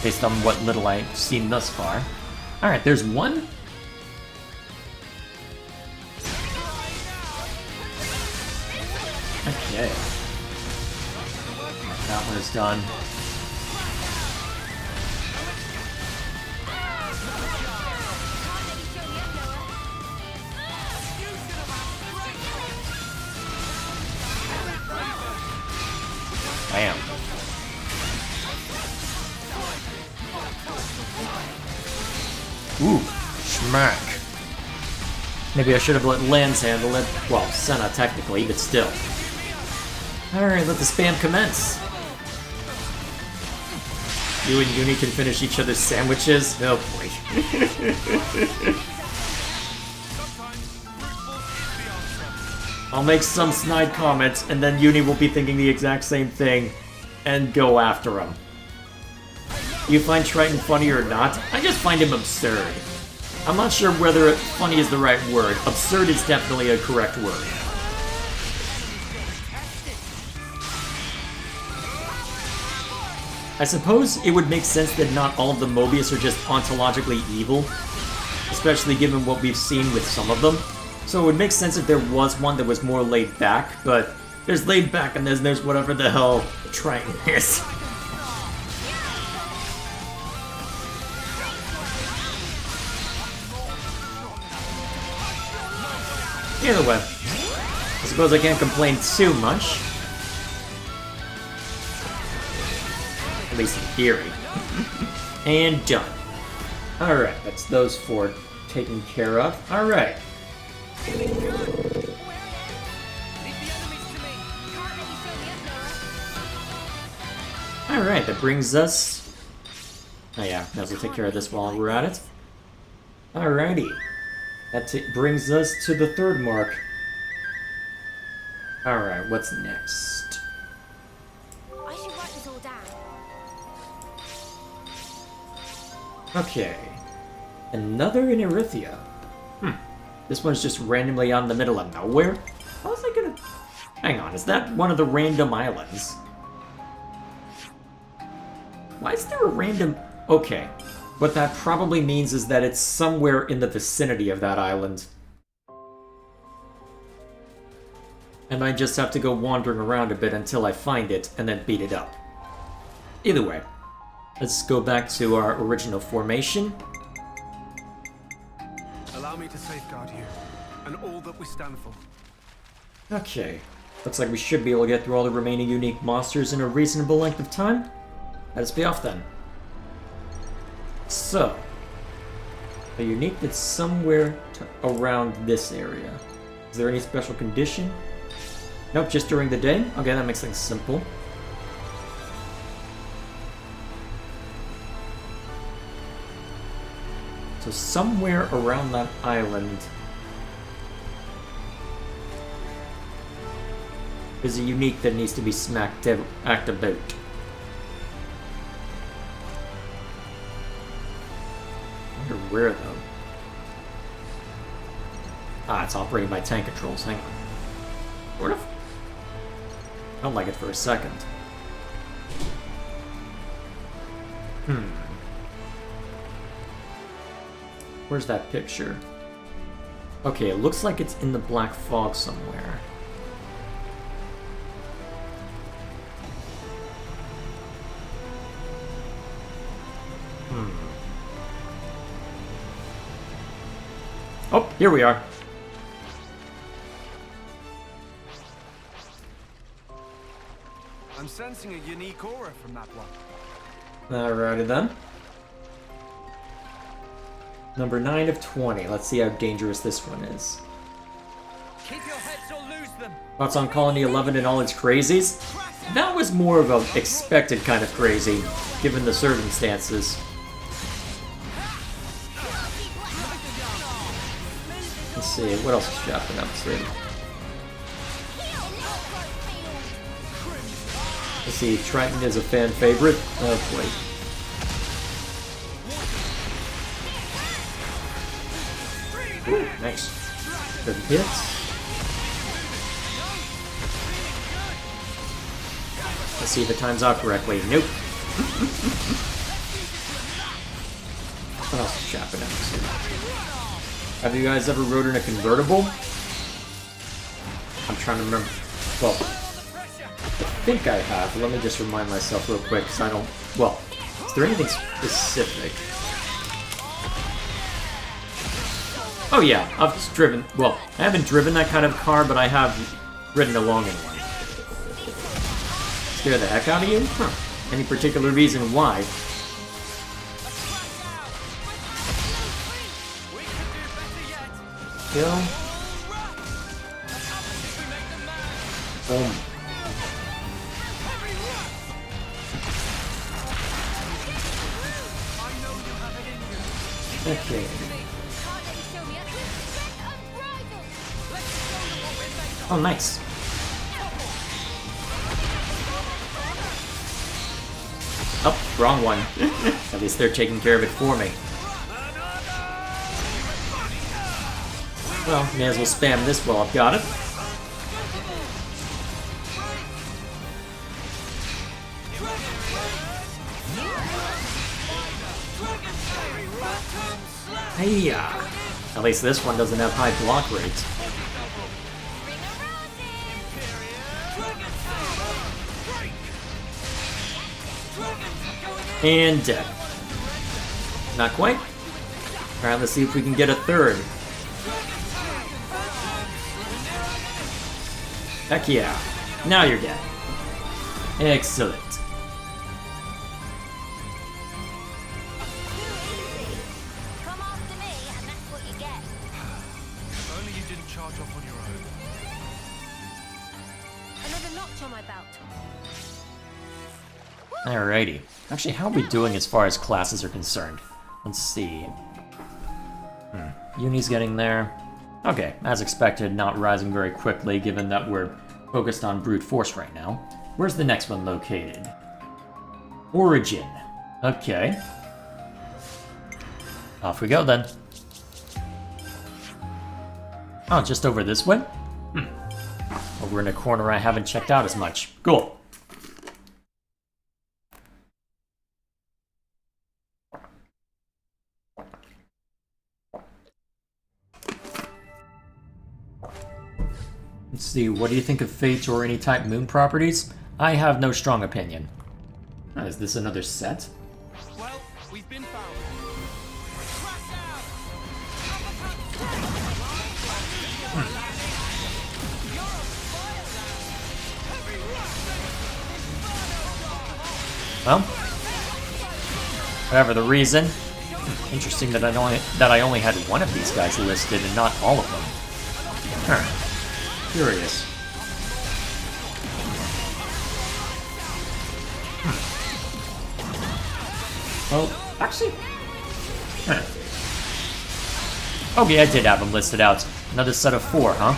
Based on what little I've seen thus far. Alright, there's one. Okay. That one is done. Bam. Ooh, smack. Maybe I should have let Lance handle it. Well, Senna technically, but still. Alright, let the spam commence. You and Uni can finish each other's sandwiches? Oh boy. I'll make some snide comments, and then Uni will be thinking the exact same thing, and go after him. You find Triton funny or not? I just find him absurd. I'm not sure whether funny is the right word. Absurd is definitely a correct word. I suppose it would make sense that not all of the Mobius are just ontologically evil, especially given what we've seen with some of them. So it would make sense if there was one that was more laid back, but there's laid back and there's whatever the hell Triton is. Either way, I suppose I can't complain too much. At least in theory. And done. Alright, that's those four taken care of. Alright. Leave the enemies to me. Can't let you fill me up, Noah. Alright, that brings us... Oh yeah, might as well take care of this while we're at it. Alrighty. That brings us to the third mark. Alright, what's next? I should write this all down. Okay. Another in Erythia. This one's just randomly out in the middle of nowhere? How was I gonna... Hang on, is that one of the random islands? Why is there a random... Okay. What that probably means is that it's somewhere in the vicinity of that island. And I just have to go wandering around a bit until I find it, and then beat it up. Either way, let's go back to our original formation. Allow me to safeguard you, and all that we stand for. Okay, looks like we should be able to get through all the remaining unique monsters in a reasonable length of time. Let us be off then. So, a unique that's somewhere around this area. Is there any special condition? Nope, just during the day? Okay, that makes things simple. So somewhere around that island is a unique that needs to be act about. I wonder where though. Ah, it's operating by tank controls. Hang on. Sort of. I don't like it for a second. Where's that picture? Okay, it looks like it's in the black fog somewhere. Oh, here we are. I'm sensing a unique aura from that one. Alrighty then. Number 9 of 20. Let's see how dangerous this one is. Keep your heads or lose them. Thoughts on Colony 11 and all its crazies? That was more of an expected kind of crazy, given the circumstances. Let's see, what else is she been up to? Let's see, Triton is a fan favorite. Oh boy. Ooh, nice. Good hits. Let's see if it times out correctly. Nope. What else is shopping up to? Have you guys ever rode in a convertible? I'm trying to remember. Well, I think I have. Let me just remind myself real quick, because I don't... Well, is there anything specific? Oh yeah, I've just driven... Well, I haven't driven that kind of car, but I have ridden along in one. Scare the heck out of you? Huh. Any particular reason why? Kill. Boom. Okay. Oh, nice. Oh, wrong one. At least they're taking care of it for me. Well, may as well spam this while I've got it. Hey-ya! At least this one doesn't have high block rates. And dead. Not quite. Alright, let's see if we can get a third. Heck yeah. Now you're dead. Excellent. notch on my belt. Alrighty. Actually, how are we doing as far as classes are concerned? Let's see. Uni's getting there. Okay, as expected, not rising very quickly, given that we're focused on brute force right now. Where's the next one located? Origin. Okay. Off we go, then. Oh, just over this way? Over in a corner I haven't checked out as much. Cool. Let's see, what do you think of Fate or any type moon properties? I have no strong opinion. Is this another set? Well, we've been found. Well, whatever the reason. Interesting that I only had one of these guys listed and not all of them. Curious. Well, actually... Okay, I did have them listed out. Another set of 4, huh?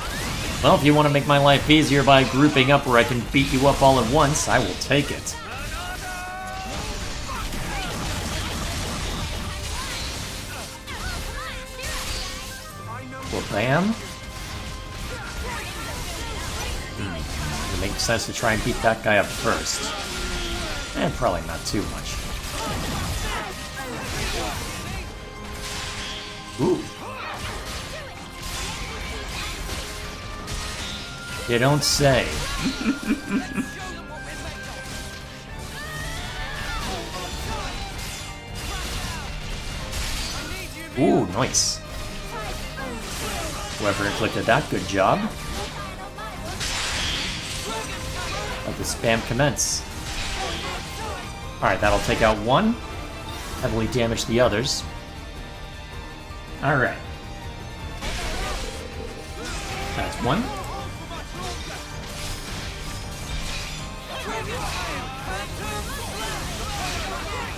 Well, if you want to make my life easier by grouping up where I can beat you up all at once, I will take it. Well, bam. It makes sense to try and beat that guy up first. And probably not too much. Ooh. You don't say. Ooh, nice. Whoever inflicted that, good job. Let the spam commence. Alright, that'll take out one. Heavily damage the others. Alright. That's one.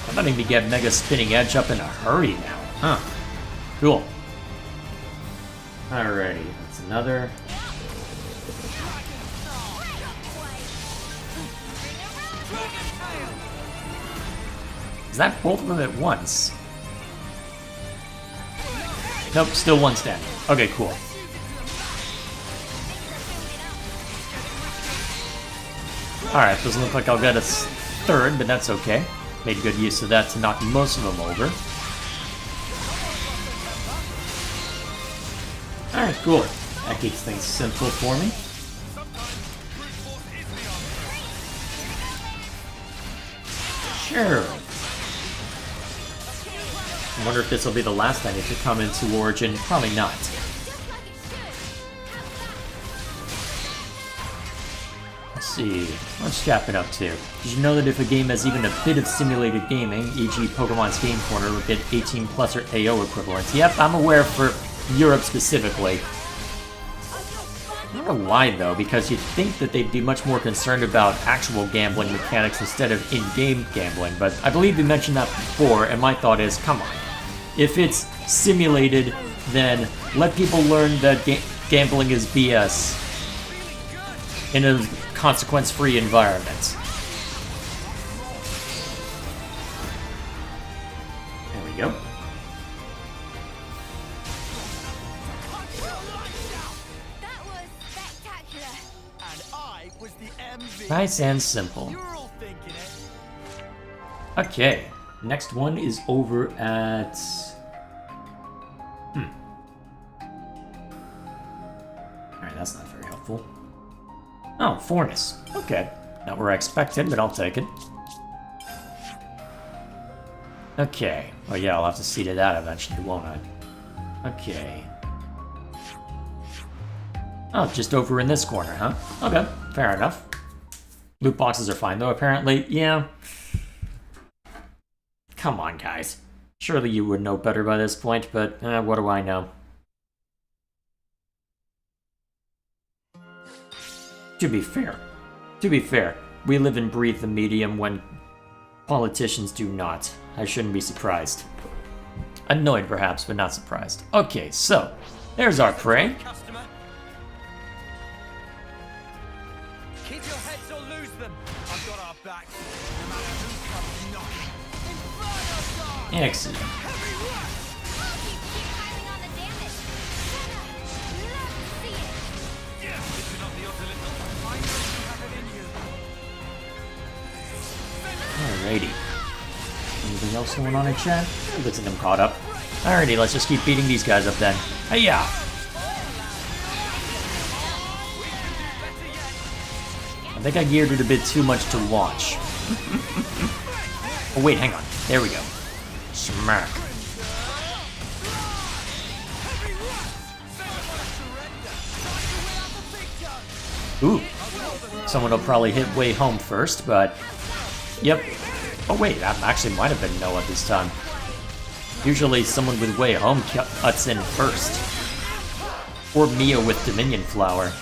I'm letting me get Mega Spinning Edge up in a hurry now. Huh. Cool. Alrighty, that's another. Is that both of them at once? Nope, still one standing. Okay, cool. Alright, doesn't look like I'll get a third, but that's okay. Made good use of that to knock most of them over. Alright, cool. That keeps things simple for me. Sure. I wonder if this will be the last I need to come into Origin. Probably not. Let's see. What's Jap been up to? Did you know that if a game has even a bit of simulated gaming, e.g. Pokemon's Game Corner, would get 18 plus or AO equivalent? Yep, I'm aware for Europe specifically. I don't know why though, because you'd think that they'd be much more concerned about actual gambling mechanics instead of in-game gambling, but I believe you mentioned that before, and my thought is, come on. If it's simulated, then let people learn that gambling is BS in a consequence-free environment. There we go. That was spectacular. And I was the MV. Nice and simple. You were all thinking it. Okay, next one is over at... Alright, that's not very helpful. Oh, Fornus. Okay. Not where I expected, but I'll take it. Okay. Oh yeah, I'll have to see to that eventually, won't I? Okay. Oh, just over in this corner, huh? Okay, fair enough. Loot boxes are fine, though, apparently. Yeah. Come on, guys. Surely you would know better by this point, but what do I know? To be fair, To be fair, we live and breathe the medium when politicians do not. I shouldn't be surprised. Annoyed perhaps, but not surprised. Okay, so, there's our prey. Customer. Keep your heads or lose them. I've got our backs, no matter who comes knocking. Inferno guard! Excellent. Heavy rush! Keep piling on the damage. Senna, love to see it. Listen up the odds a little. I know you have it in you. Alrighty. Anything else going on in chat? Looks like I'm caught up. Alrighty, let's just keep beating these guys up then. Hiya! I think I geared it a bit too much to launch. Oh wait, hang on. There we go. Smack. Ooh. Someone will probably hit way home first, but... Yep. Oh wait, that actually might have been Noah this time. Usually someone with way home cuts in first. Or Mia with Dominion Flower.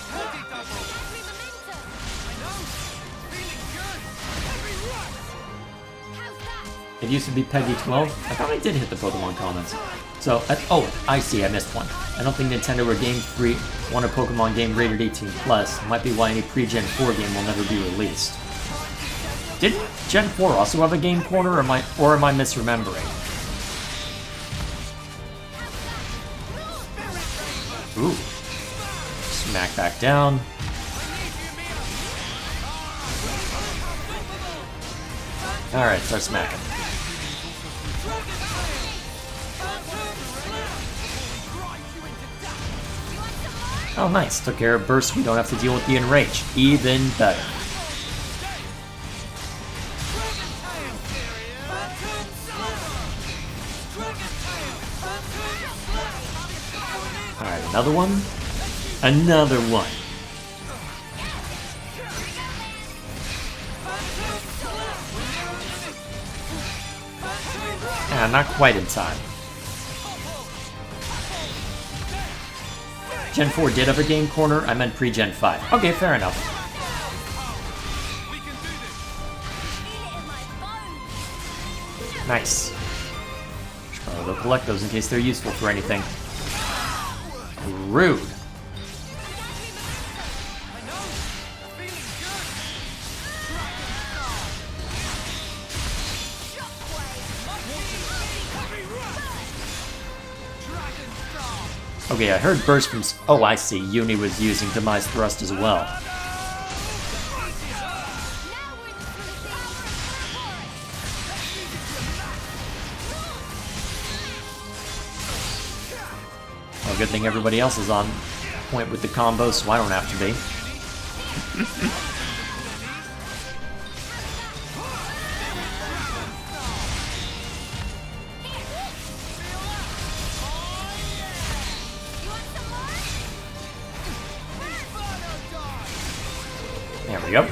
It used to be Peggy 12. I thought I did hit the Pokemon comments. So, oh, I see, I missed one. I don't think Nintendo or Game Freak want a Pokemon game rated 18+. Might be why any pre-Gen 4 game will never be released. Didn't Gen 4 also have a game corner, or am I misremembering? Ooh. Smack back down. Alright, start smacking. Oh, nice. Took care of burst. We don't have to deal with the enrage. Even better. Alright, another one. Another one. Ah, not quite in time. Gen 4 did have a game corner, I meant pre-Gen 5. Okay, fair enough. Nice. Should probably go collect those in case they're useful for anything. Rude. Okay, I heard burst from... Oh, I see. Uni was using Demise Thrust as well. Well, good thing everybody else is on point with the combo, so I don't have to be. There we go.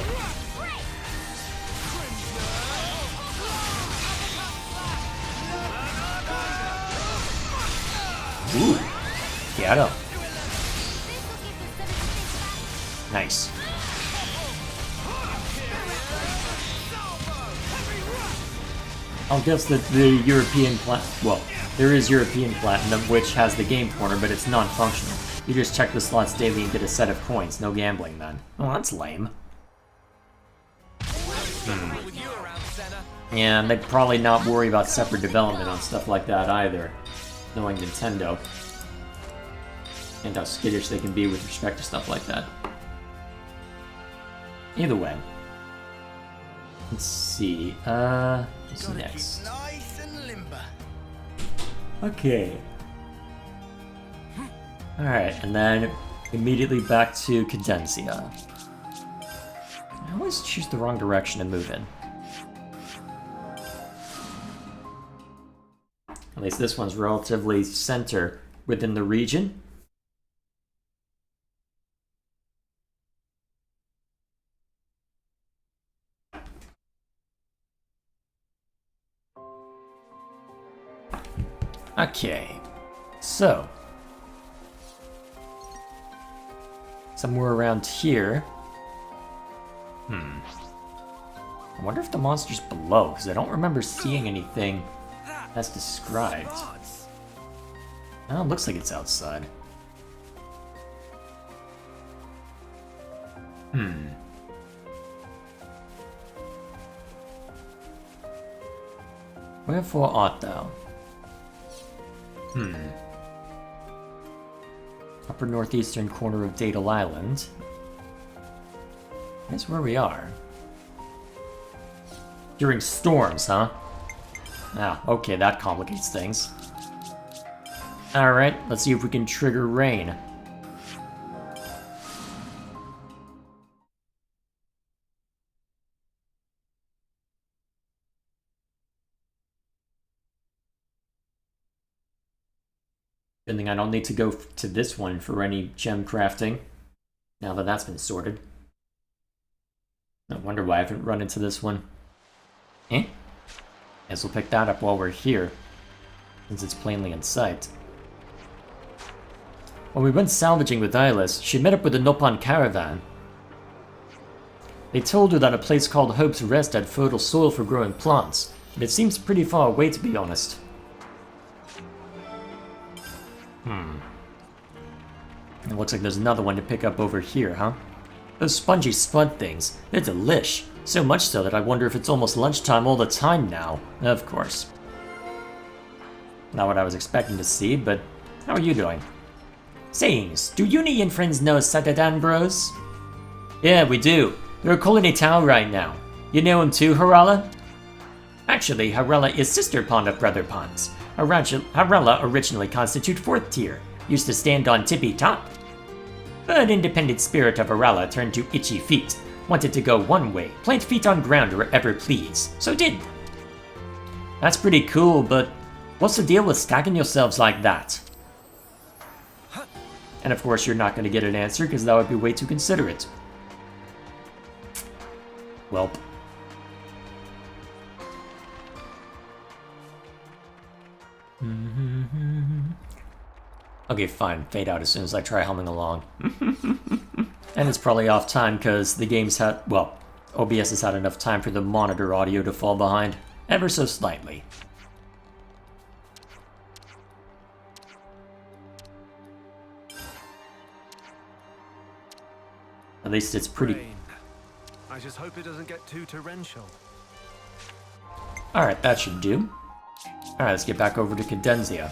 Ooh, get him. Nice. I'll guess that the European well, there is European Platinum, which has the game corner, but it's non-functional. You just check the slots daily and get a set of coins. No gambling then. Oh, that's lame. Yeah, and they'd probably not worry about separate development on stuff like that either, knowing Nintendo. And how skittish they can be with respect to stuff like that. Either way. Let's see, what's next? Nice and limber. Okay. Alright, and then immediately back to Cadencia. I always choose the wrong direction to move in. At least this one's relatively center within the region. Okay, so somewhere around here. I wonder if the monster's below, because I don't remember seeing anything as described. Oh, it looks like it's outside. Wherefore art thou? Upper northeastern corner of Dado Island. That's where we are. During storms, huh? Ah, okay, that complicates things. Alright, let's see if we can trigger rain. Good thing I don't need to go to this one for any gem crafting, now that that's been sorted. No wonder why I haven't run into this one. Guess we'll pick that up while we're here, since it's plainly in sight. When we went salvaging with Eyeless, she met up with the Noppan caravan. They told her that a place called Hope's Rest had fertile soil for growing plants, but it seems pretty far away to be honest. It looks like there's another one to pick up over here, huh? Those spongy spud things, they're delish. So much so that I wonder if it's almost lunchtime all the time now. Of course. Not what I was expecting to see, but how are you doing? Sayings, do Uni and friends know Satadan Bros? Yeah, we do. They're a colony town right now. You know him too, Harala? Actually, Harala is sister pond of brother ponds. Harala originally constitute 4th tier, used to stand on tippy top. But independent spirit of Harala turned to itchy feet, wanted to go one way, plant feet on ground wherever please, so did. That's pretty cool, but what's the deal with stacking yourselves like that? And of course you're not going to get an answer, because that would be way too considerate. Welp. Okay, fine. Fade out as soon as I try humming along. And it's probably off time because the game's had, well, OBS has had enough time for the monitor audio to fall behind, ever so slightly. At least it's pretty... Rain. I just hope it doesn't get too torrential. Alright, that should do. Alright, let's get back over to Cadenzia.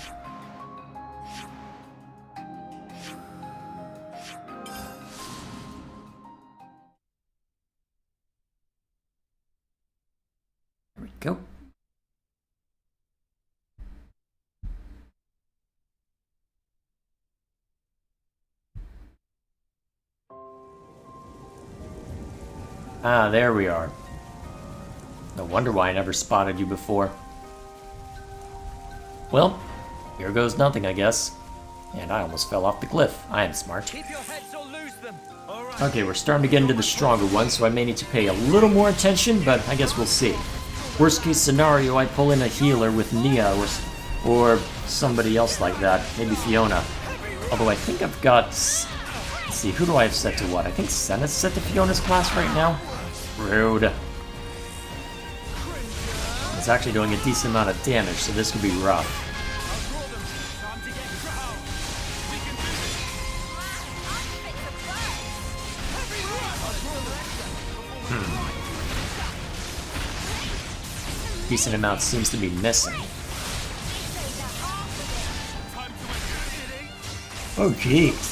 There we go. Ah, there we are. No wonder why I never spotted you before. Well, here goes nothing, I guess. And I almost fell off the cliff. I am smart. Keep your heads or lose them. All right. Okay, we're starting to get into the stronger ones, so I may need to pay a little more attention, but I guess we'll see. Worst case scenario, I pull in a healer with Nia or somebody else like that. Maybe Fiona. Although I think I've got... Let's see, who do I have set to what? I think Senna's set to Fiona's class right now. Rude. It's actually doing a decent amount of damage, so this could be rough. Decent amount seems to be missing. Oh jeez.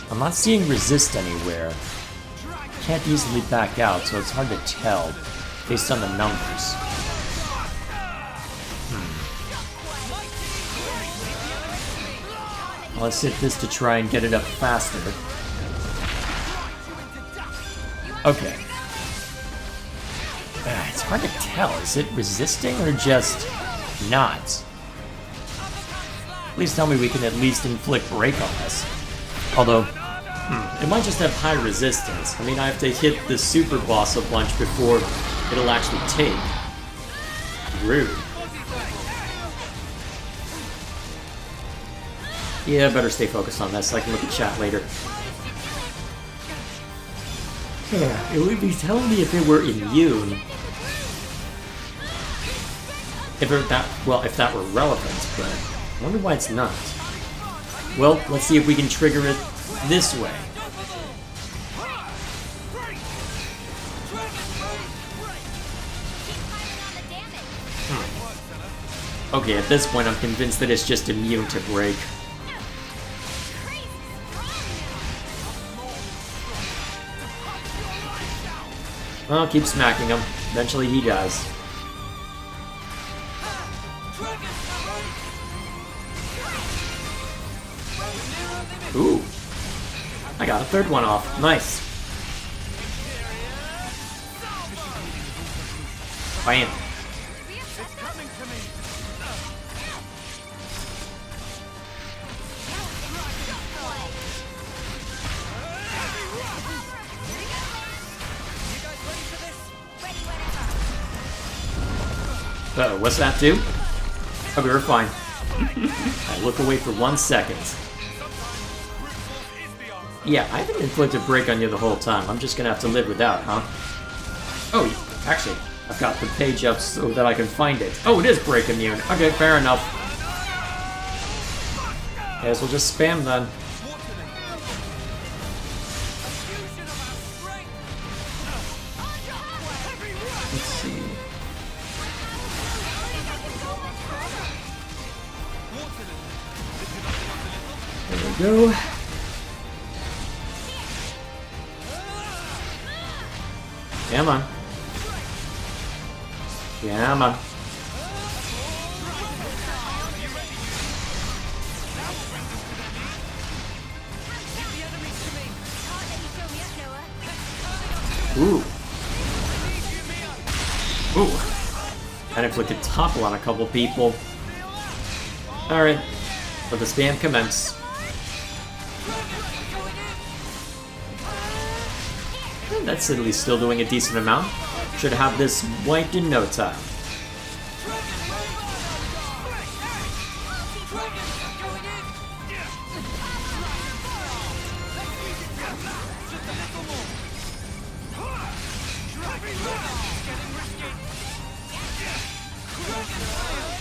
I'm not seeing resist anywhere. Can't easily back out, so it's hard to tell based on the numbers. Let's hit this to try and get it up faster. Okay. It's hard to tell. Is it resisting or just not? Please tell me we can at least inflict break on this. Although, it might just have high resistance. I mean, I have to hit the super boss a bunch before it'll actually take. Rude. Yeah, better stay focused on this so I can look at chat later. Yeah, it would be telling me if it were immune. If that were relevant, but I wonder why it's not. Well, let's see if we can trigger it this way. Okay, at this point I'm convinced that it's just immune to break. Well, keep smacking him. Eventually he does. Ooh. I got a third one off. Nice. Bam. Uh-oh, what's that do? Okay, we're fine. I look away for 1 second. Yeah, I haven't inflicted break on you the whole time. I'm just gonna have to live without, huh? Oh, actually, I've got the page up so that I can find it. Oh, it is break immune. Okay, fair enough. Guess we'll just spam then. Let's see. There we go. Come on. Come on. Ooh. Ooh. And inflicted topple on a couple people. Alright. Let the spam commence. That's at least still doing a decent amount. Should have this wiped in no time.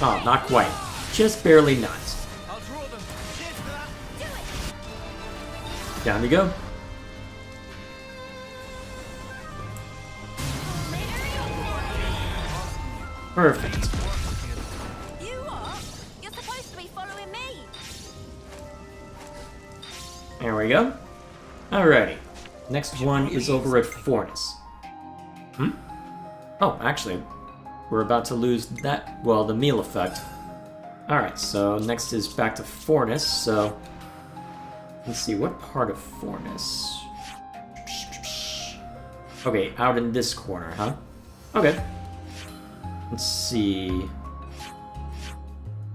Oh, not quite. Just barely not. Down you go. Perfect. You are? You're supposed to be following me. There we go. Alrighty. Next one is over at Fornis. Oh, actually, we're about to lose that, well, the meal effect. Alright, so next is back to Fornis, so... Let's see, what part of Fornis? Okay, out in this corner, huh? Okay. Let's see...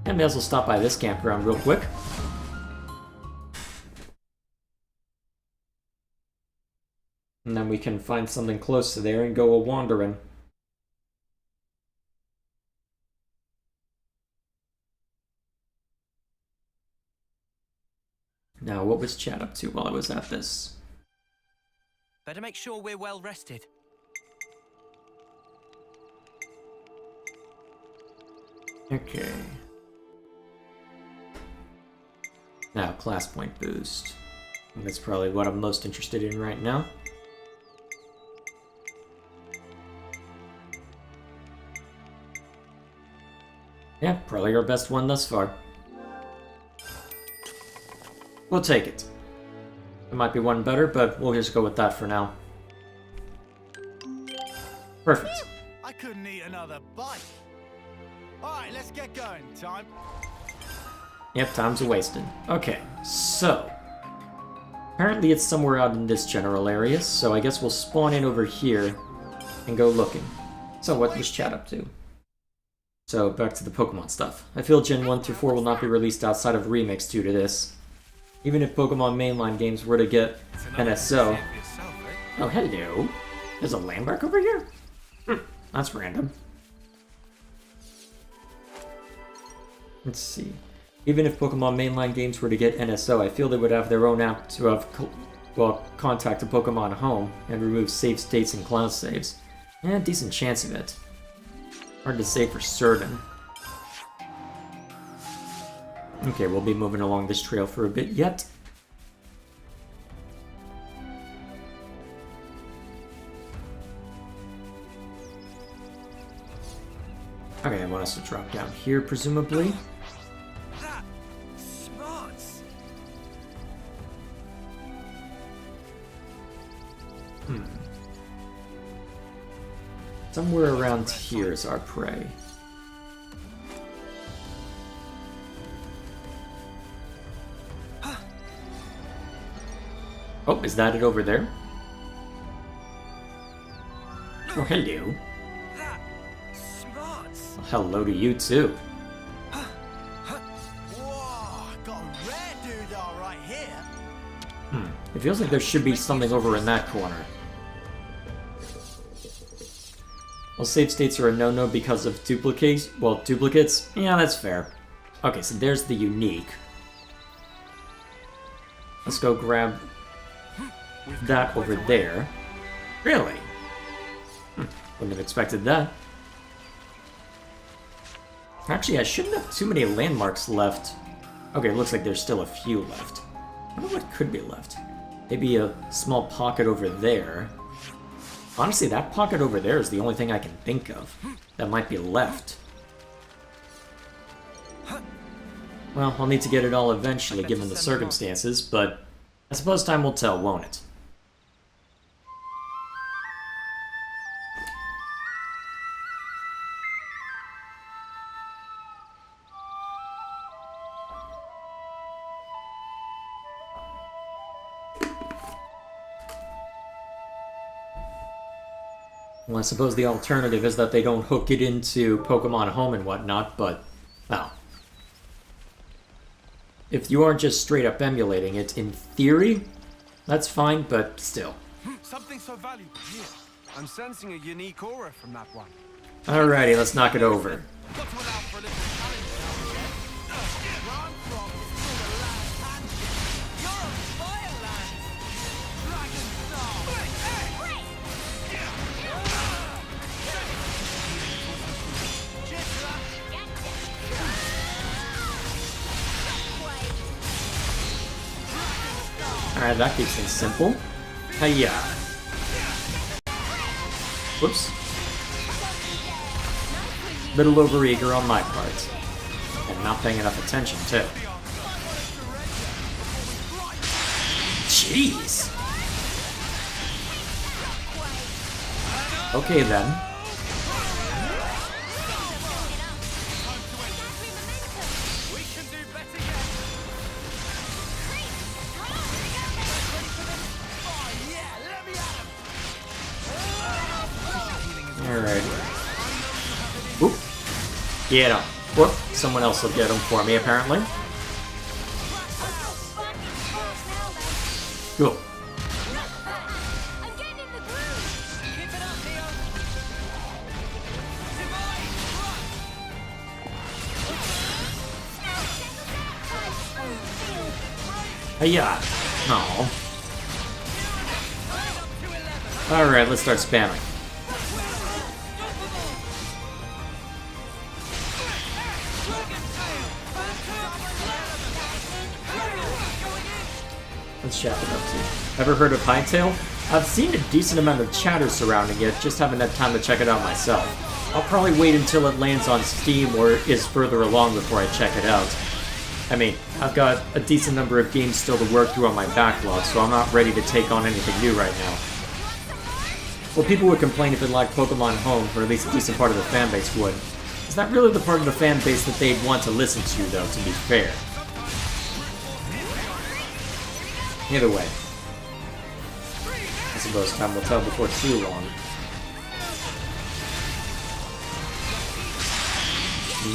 I may as well stop by this campground real quick. And then we can find something close to there and go a-wandering. Now, what was chat up to while I was at this? Better make sure we're well rested. Okay. Now, class point boost. And that's probably what I'm most interested in right now. Yeah, probably our best one thus far. We'll take it. There might be one better, but we'll just go with that for now. Perfect. I couldn't eat another bite. Alright, let's get going. Time. Yep, time's wasted. Okay, so... Apparently it's somewhere out in this general area, so I guess we'll spawn in over here and go looking. So what was chat up to? So, back to the Pokemon stuff. I feel Gen 1 through 4 will not be released outside of remakes due to this. Even if Pokemon mainline games were to get NSO... Oh, hello! There's a landmark over here? That's random. Let's see. Even if Pokemon mainline games were to get NSO, I feel they would have their own app to have, contact a Pokemon home and remove save states and cloud saves. Yeah, decent chance of it. Hard to say for certain. Okay, we'll be moving along this trail for a bit yet. Okay, I want us to drop down here, presumably. That smarts. Somewhere around here is our prey. Oh, is that it over there? Oh, hello. That smarts. Well, hello to you, too. Whoa, got a rare doodah right here. It feels like there should be something over in that corner. Well, save states are a no-no because of duplicates. Well, duplicates? Yeah, that's fair. Okay, so there's the unique. Let's go grab that over there. Really? Wouldn't have expected that. Actually, I shouldn't have too many landmarks left. Okay, it looks like there's still a few left. I wonder what could be left. Maybe a small pocket over there. Honestly, that pocket over there is the only thing I can think of that might be left. Well, I'll need to get it all eventually, given the circumstances, but I suppose time will tell, won't it? Well, I suppose the alternative is that they don't hook it into Pokemon Home and whatnot, but, well. If you aren't just straight up emulating it, in theory, that's fine, but still. Something so valuable here. I'm sensing a unique aura from that one. Alrighty, let's knock it over. Got to allow for a little challenge now. Where I'm from, it's called a last handshake. You're on Fireland. Dragon Star. Alright, that keeps things simple. Hiya. Whoops. Little overeager on my part. And not paying enough attention, too. Jeez! Okay, then. We can do better yet. Oh yeah, let me at him. Alright. Oop. Get him. Whoop. Someone else will get him for me, apparently. Cool. I'm getting in the groove. Keep it up, Leo. Divine Hiya. Aw. Alright, let's start spamming. What's Chapin up to? Ever heard of Hytale? I've seen a decent amount of chatter surrounding it, just haven't had time to check it out myself. I'll probably wait until it lands on Steam or is further along before I check it out. I mean, I've got a decent number of games still to work through on my backlog, so I'm not ready to take on anything new right now. Well, people would complain if it lacked Pokemon Home, or at least a decent part of the fanbase would. Is that really the part of the fanbase that they'd want to listen to, though, to be fair? Either way. I suppose time will tell before too long.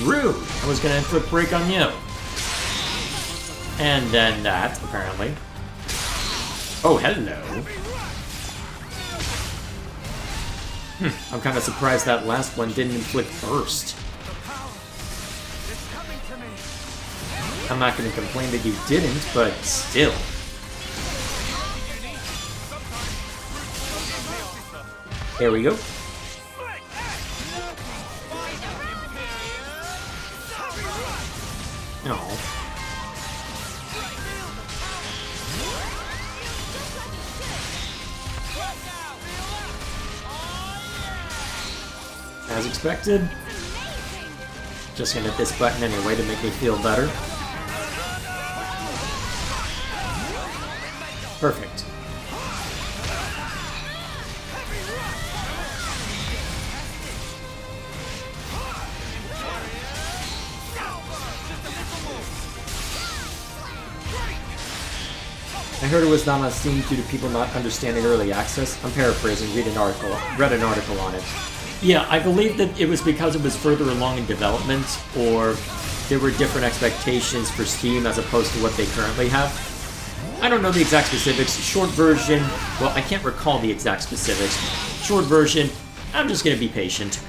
Rude! I was gonna input break on you. And then that, apparently. Oh, hello. I'm kind of surprised that last one didn't inflict burst. It's coming to me. I'm not going to complain that you didn't, but still. There we go. No. As expected. Just gonna hit this button anyway to make me feel better. Perfect. I heard it was not on Steam due to people not understanding early access. I'm paraphrasing, read an article on it. Yeah, I believe that it was because it was further along in development, or there were different expectations for Steam as opposed to what they currently have. I don't know the exact specifics. Short version, well, I can't recall the exact specifics. Short version, I'm just gonna be patient.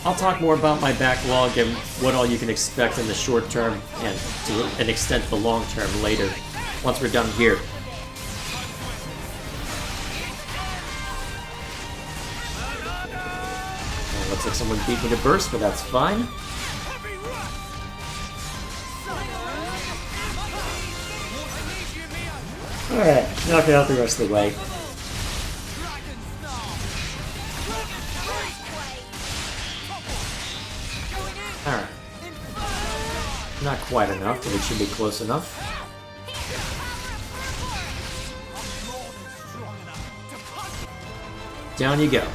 I'll talk more about my backlog and what all you can expect in the short term, and to an extent the long term later, once we're done here. And looks like someone beat me to burst, but that's fine. Alright, knock it out the rest of the way. Alright. Not quite enough, but it should be close enough. Down you go.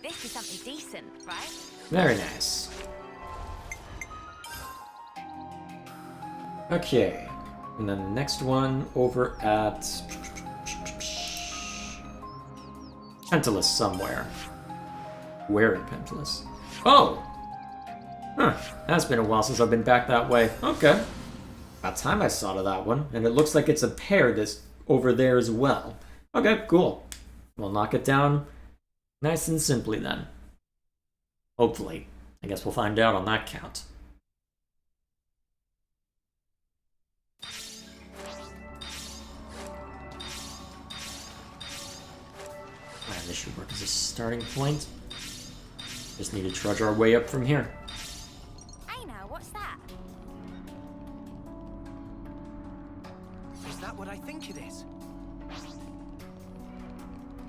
This is something decent, right? Very nice. Okay. And then the next one over at Pentalus somewhere. Where in Pentalus? Oh! Huh. That's been a while since I've been back that way. Okay. About time I saw to that one. And it looks like it's a pair that's over there as well. Okay, cool. We'll knock it down nice and simply then. Hopefully. I guess we'll find out on that count. This should work as a starting point. Just need to trudge our way up from here. Hey now, what's that? Is that what I think it is?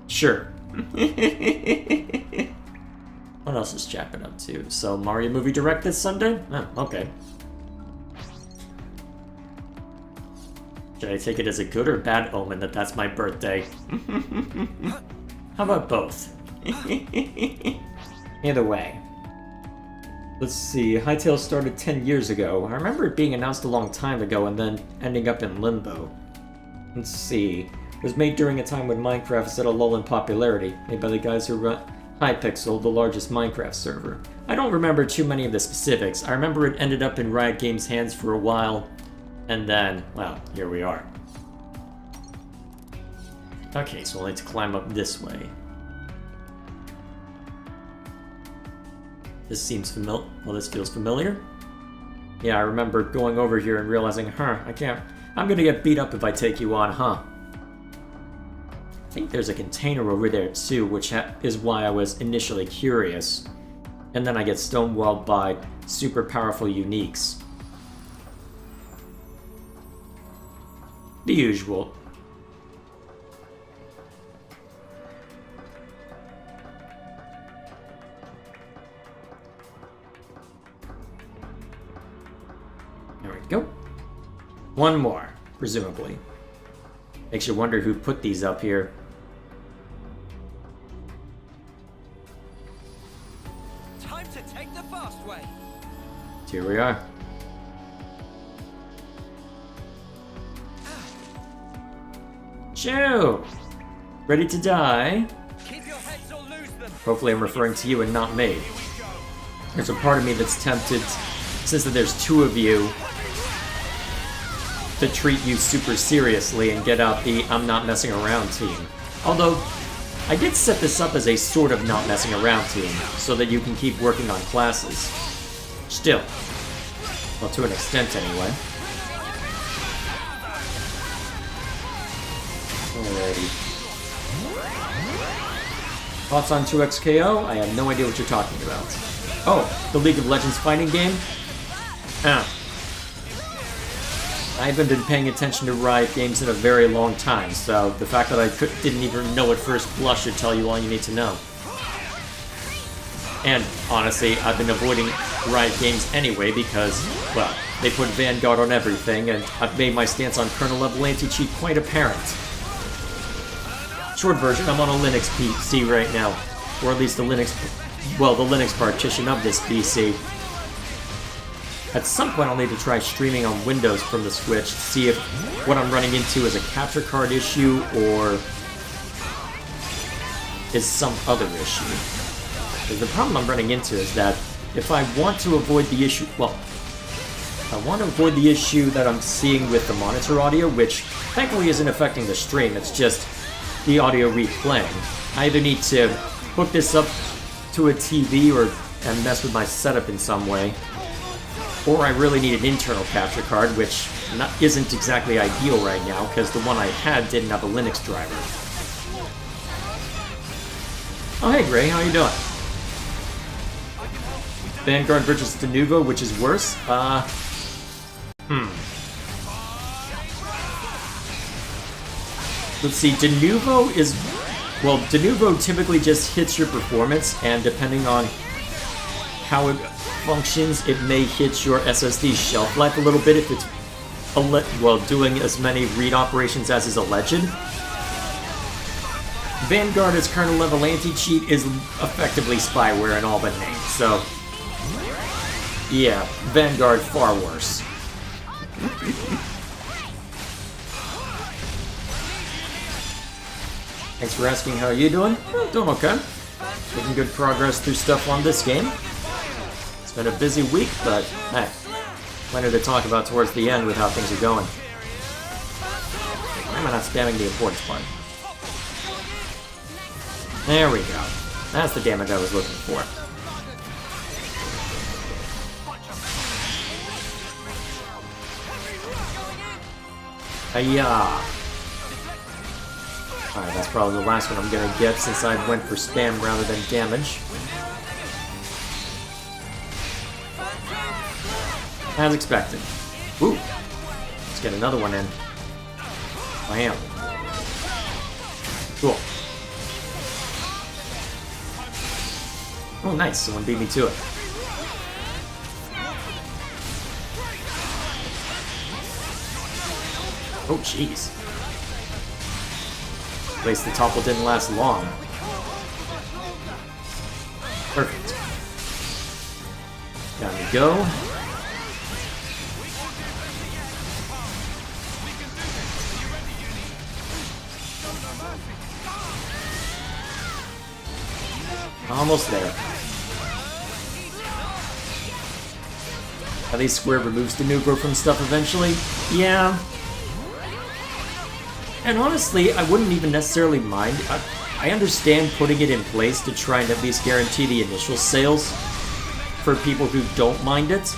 Sure. What else is Chap been up to? So, Mario Movie Direct this Sunday? Oh, okay. Should I take it as a good or bad omen that that's my birthday? How about both? Either way. Let's see, Hytale started 10 years ago. I remember it being announced a long time ago and then ending up in limbo. Let's see. It was made during a time when Minecraft was at a lull in popularity, made by the guys who run Hypixel, the largest Minecraft server. I don't remember too many of the specifics. I remember it ended up in Riot Games' hands for a while, and then, well, here we are. Okay, so we'll need to climb up this way. This seems familiar. Well, this feels familiar. Yeah, I remember going over here and realizing, I can't. I'm gonna get beat up if I take you on, I think there's a container over there too, which is why I was initially curious. And then I get stonewalled by super powerful uniques. The usual. There we go. One more, presumably. Makes you wonder who put these up here. Time to take the fast way. Here we are. Chew! Ready to die? Keep your heads or lose them. Hopefully I'm referring to you and not me. There's a part of me that's tempted, since there's two of you, to treat you super seriously and get out the I'm not messing around team. Although, I did set this up as a sort of not messing around team, so that you can keep working on classes. Still. Well, to an extent anyway. Alrighty. Thoughts on 2XKO? I have no idea what you're talking about. Oh, the League of Legends fighting game? Ah. I haven't been paying attention to Riot games in a very long time, so the fact that I didn't even know at first blush should tell you all you need to know. And, honestly, I've been avoiding Riot games anyway because, well, they put Vanguard on everything, and I've made my stance on kernel-level anti-cheat quite apparent. Short version, I'm on a Linux PC right now, or at least the Linux partition of this PC. At some point I'll need to try streaming on Windows from the Switch to see if what I'm running into is a capture card issue or is some other issue. Because the problem I'm running into is that if I want to avoid the issue, well, I want to avoid the issue that I'm seeing with the monitor audio, which thankfully isn't affecting the stream, it's just the audio replaying. I either need to hook this up to a TV and mess with my setup in some way, or I really need an internal capture card, which isn't exactly ideal right now, because the one I had didn't have a Linux driver. Oh hey Gray, how you doing? Vanguard versus Denuvo, which is worse? Let's see, Denuvo is... Well, Denuvo typically just hits your performance, and depending on how it functions, it may hit your SSD shelf life a little bit if it's doing as many read operations as is alleged. Vanguard as kernel level anti-cheat is effectively spyware in all but name, so yeah, Vanguard far worse. Thanks for asking how you doing. Doing okay. Making good progress through stuff on this game. It's been a busy week, but hey, plenty to talk about towards the end with how things are going. Why am I not spamming the importance button? There we go. That's the damage I was looking for. Hiya! Alright, that's probably the last one I'm gonna get since I went for spam rather than damage. As expected. Ooh! Let's get another one in. I am. Cool. Oh, nice. Someone beat me to it. Oh, jeez. At least the topple didn't last long. Perfect. Down we go. Almost there. At least Square removes the Nugro from stuff eventually. Yeah. And honestly, I wouldn't even necessarily mind. I understand putting it in place to try and at least guarantee the initial sales for people who don't mind it,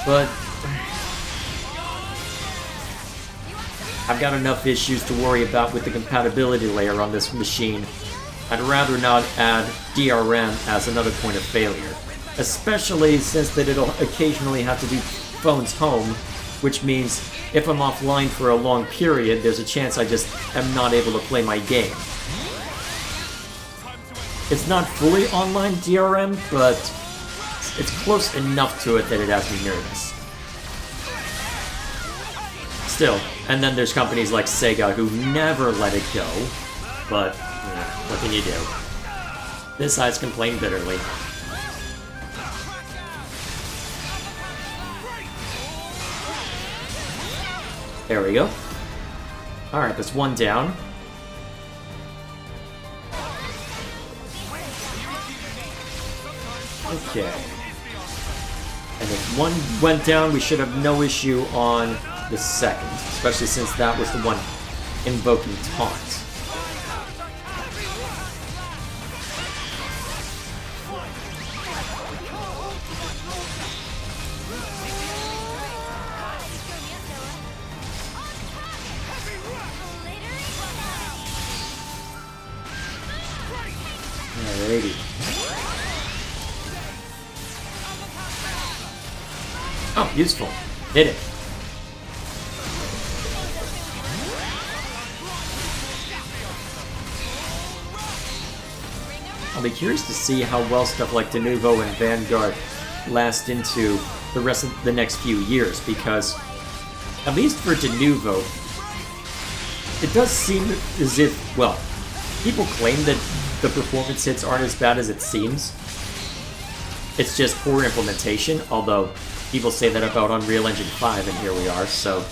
but I've got enough issues to worry about with the compatibility layer on this machine. I'd rather not add DRM as another point of failure, especially since that it'll occasionally have to do phones home, which means if I'm offline for a long period, there's a chance I just am not able to play my game. It's not fully online DRM, but it's close enough to it that it has me nervous. Still, and then there's companies like Sega who never let it go, but what can you do? This side's complain bitterly. There we go. Alright, that's one down. Okay. And if one went down, we should have no issue on the second, especially since that was the one invoking taunt. Alrighty. Oh, useful. Hit it. I'll be curious to see how well stuff like De Novo and Vanguard last into the rest of the next few years, because, at least for De Novo, it does seem as if, well, people claim that the performance hits aren't as bad as it seems. It's just poor implementation, although people say that about Unreal Engine 5, and here we are, so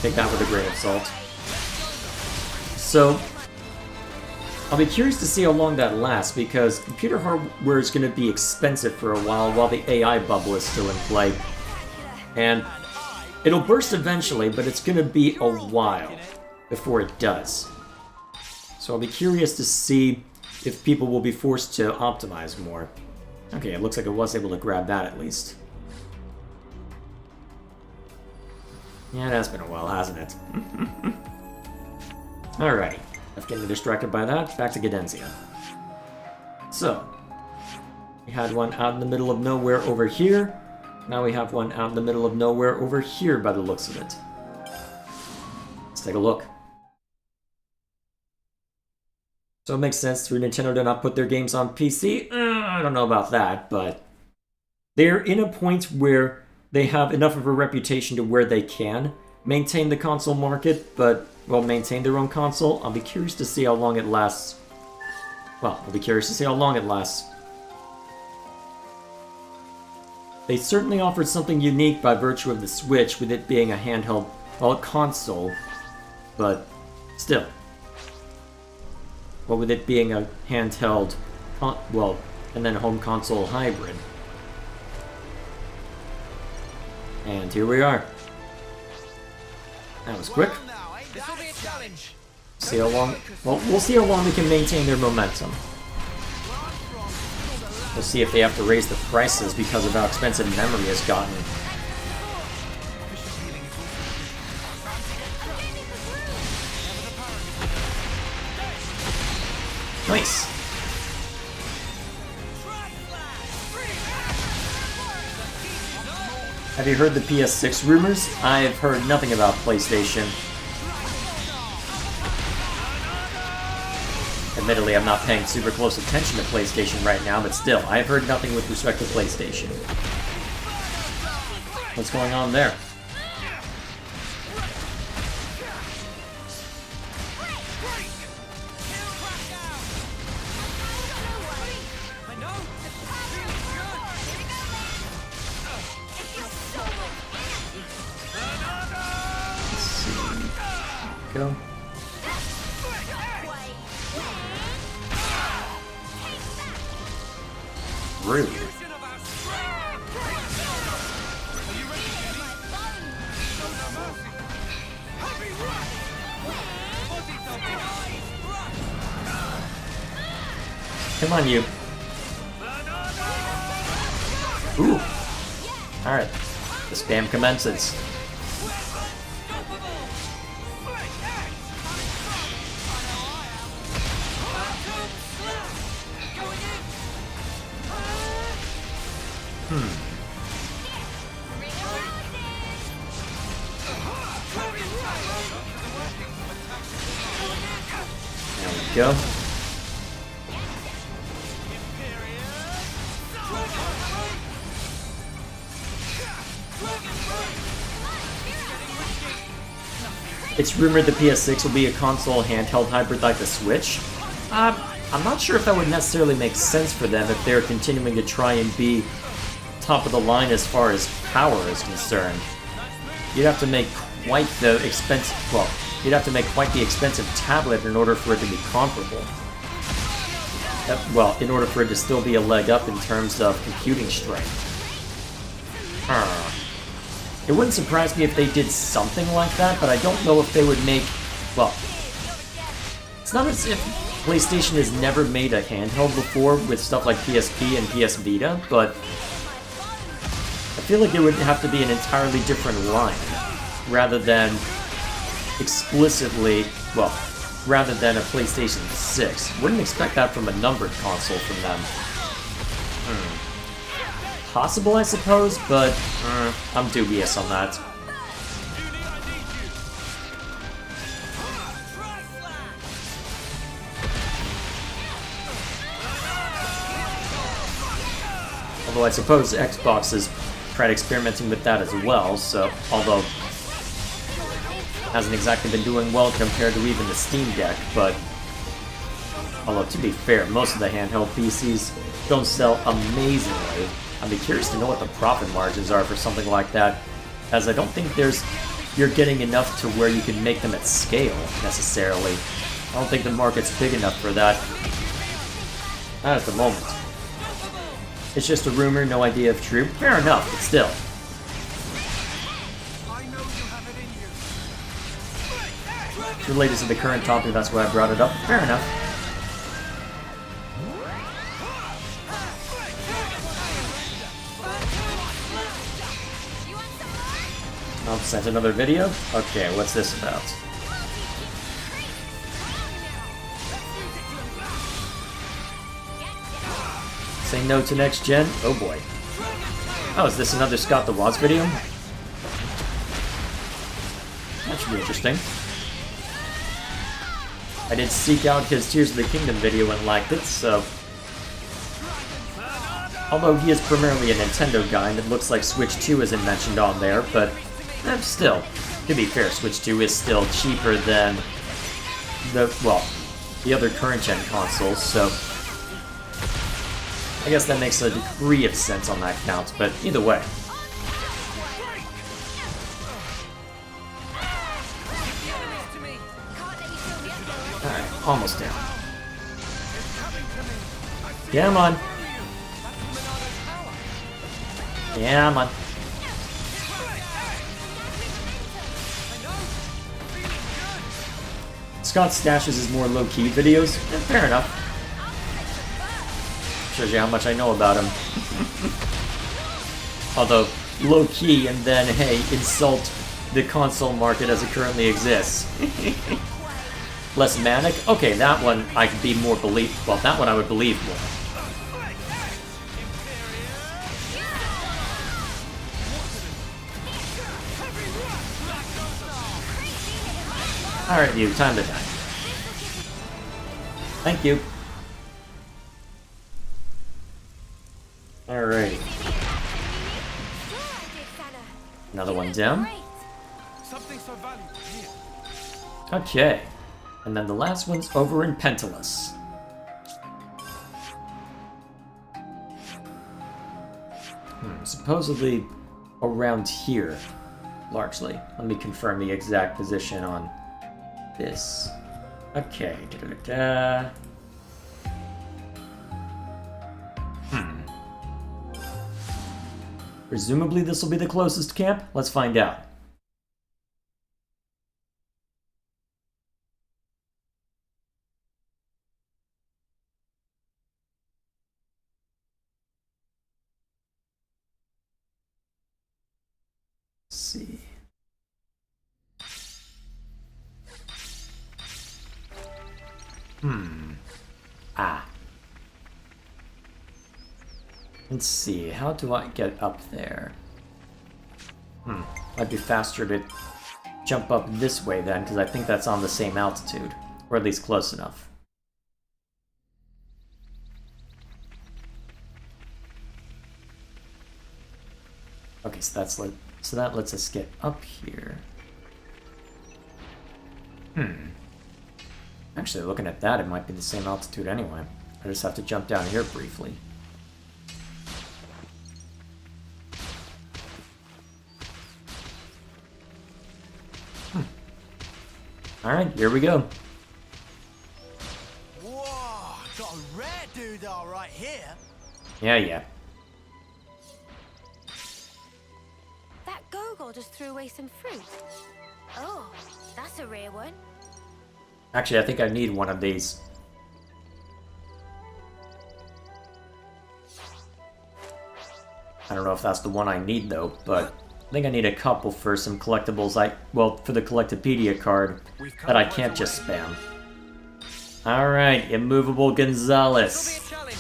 take that with a grain of salt. So, I'll be curious to see how long that lasts, because computer hardware is going to be expensive for a while the AI bubble is still in play. And it'll burst eventually, but it's going to be a while before it does. So I'll be curious to see if people will be forced to optimize more. Okay, it looks like I was able to grab that at least. Yeah, it has been a while, hasn't it? Alrighty. After getting distracted by that, back to Gadenzia. So, we had one out in the middle of nowhere over here. Now we have one out in the middle of nowhere over here by the looks of it. Let's take a look. So it makes sense for Nintendo to not put their games on PC. I don't know about that, but they're in a point where they have enough of a reputation to where they can maintain the console market, but, well, maintain their own console. I'll be curious to see how long it lasts. Well, I'll be curious to see how long it lasts. They certainly offered something unique by virtue of the Switch, with it being a handheld, well, a console, but still. Well, with it being a handheld, well, and then a home console hybrid. And here we are. That was quick. This will be a challenge. See how long, well, we'll see how long they can maintain their momentum. We'll see if they have to raise the prices because of how expensive memory has gotten. Nice. Have you heard the PS6 rumors? I've heard nothing about PlayStation. Admittedly, I'm not paying super close attention to PlayStation right now, but still, I've heard nothing with respect to PlayStation. What's going on there? Go. Rude. Come on, you. Ooh. Alright. The spam commences. There we go. It's rumored the PS6 will be a console handheld hybrid like the Switch. I'm not sure if that would necessarily make sense for them if they're continuing to try and be top of the line as far as power is concerned. You'd have to make quite the expensive, well, you'd have to make quite the expensive tablet in order for it to be comparable. Well, in order for it to still be a leg up in terms of computing strength. It wouldn't surprise me if they did something like that, but I don't know if they would make, well, it's not as if PlayStation has never made a handheld before with stuff like PSP and PS Vita, but I feel like it would have to be an entirely different line, rather than explicitly, well, rather than a PlayStation 6. Wouldn't expect that from a numbered console from them. Possible, I suppose, but I'm dubious on that. Although I suppose Xbox has tried experimenting with that as well, so although hasn't exactly been doing well compared to even the Steam Deck, but although to be fair, most of the handheld PCs don't sell amazingly. I'd be curious to know what the profit margins are for something like that, as I don't think you're getting enough to where you can make them at scale, necessarily. I don't think the market's big enough for that. Not at the moment. It's just a rumor, no idea if true. Fair enough, but still. It's related to the current topic, that's why I brought it up. Fair enough. Oh, sent another video? Okay, what's this about? Say no to next gen? Oh boy. Oh, is this another Scott the Woz video? That should be interesting. I did seek out his Tears of the Kingdom video and liked it, so... Although he is primarily a Nintendo guy, and it looks like Switch 2 isn't mentioned on there, but still, to be fair, Switch 2 is still cheaper than the other current-gen consoles, so I guess that makes a degree of sense on that count, but either way. Alright, almost down. Yeah, I'm on. Yeah, I'm on. Scott stashes his more low-key videos. Fair enough. Shows you how much I know about him. Although, low-key and then, hey, insult the console market as it currently exists. Less manic? Okay, that one I could be more well, that one I would believe more. Alright, you, time to die. Thank you. Alrighty. Another one down. Something so valuable here. Okay. And then the last one's over in Pentalus. Supposedly around here, largely. Let me confirm the exact position on this. Okay. Presumably this will be the closest camp? Let's find out. Let's see. Let's see, how do I get up there? Might be faster to jump up this way then, because I think that's on the same altitude, or at least close enough. Okay, so that lets us get up here. Actually, looking at that, it might be the same altitude anyway. I just have to jump down here briefly. Alright, here we go. Whoa, got a rare doodah right here. Yeah. That Gogol just threw away some fruit. Oh, that's a rare one. Actually, I think I need one of these. I don't know if that's the one I need though, but I think I need a couple for some collectibles for the Collectopedia card that I can't just spam. Alright, immovable It'll be Gonzalez. a challenge.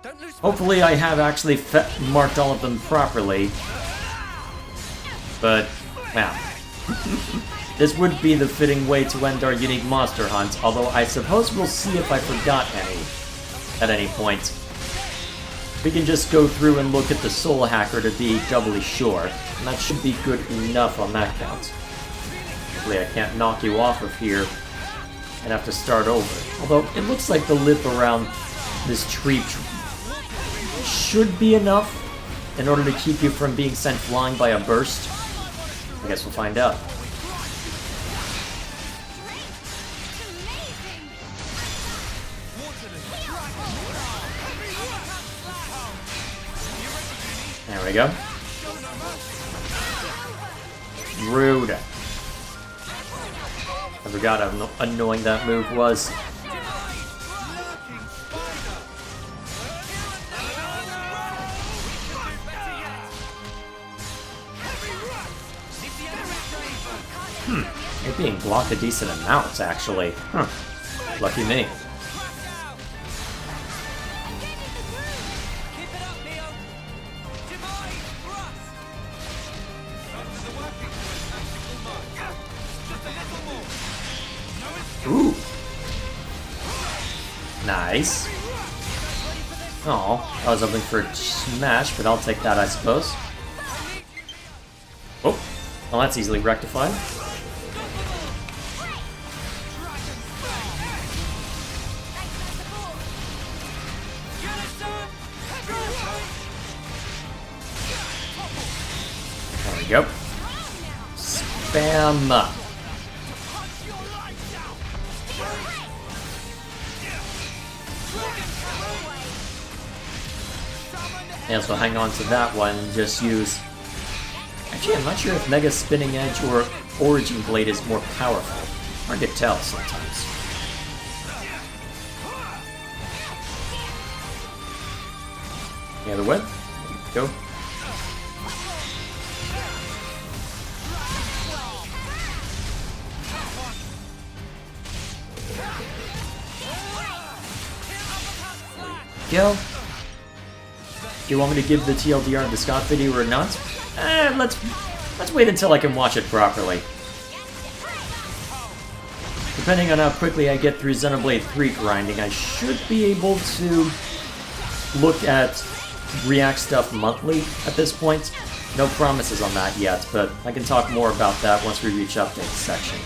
Don't lose. Hopefully I have actually marked all of them properly. But, well. This would be the fitting way to end our unique monster hunt, although I suppose we'll see if I forgot any at any point. We can just go through and look at the soul hacker to be doubly sure, and that should be good enough on that count. Hopefully I can't knock you off of here and have to start over. Although it looks like the lip around this tree should be enough in order to keep you from being sent flying by a burst. I guess we'll find out. There we go. Rude. I forgot how annoying that move was. You're being blocked a decent amount, actually. Huh. Lucky me. Ooh. Nice. Oh, I was hoping for a smash, but I'll take that, I suppose. Oh, well, that's easily rectified. There we go. Spam. Yeah, so hang on to that one and just use... Actually, I'm not sure if Mega Spinning Edge or Origin Blade is more powerful. Hard to tell sometimes. The other way. Go. Go. Do you want me to give the TLDR of the Scott video or not? Let's wait until I can watch it properly. Depending on how quickly I get through Xenoblade 3 grinding, I should be able to look at React stuff monthly at this point. No promises on that yet, but I can talk more about that once we reach update section.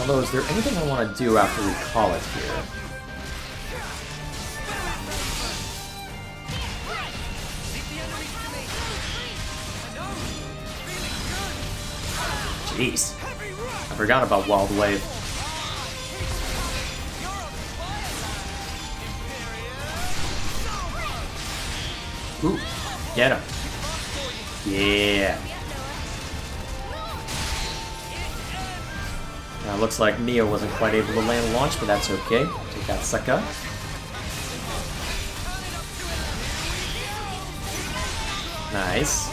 Although, is there anything I want to do after we call it here? Jeez. I forgot about Wild Wave. Ooh, get him. Yeah. Now, looks like Mia wasn't quite able to land launch, but that's okay. Take that sucker. Nice.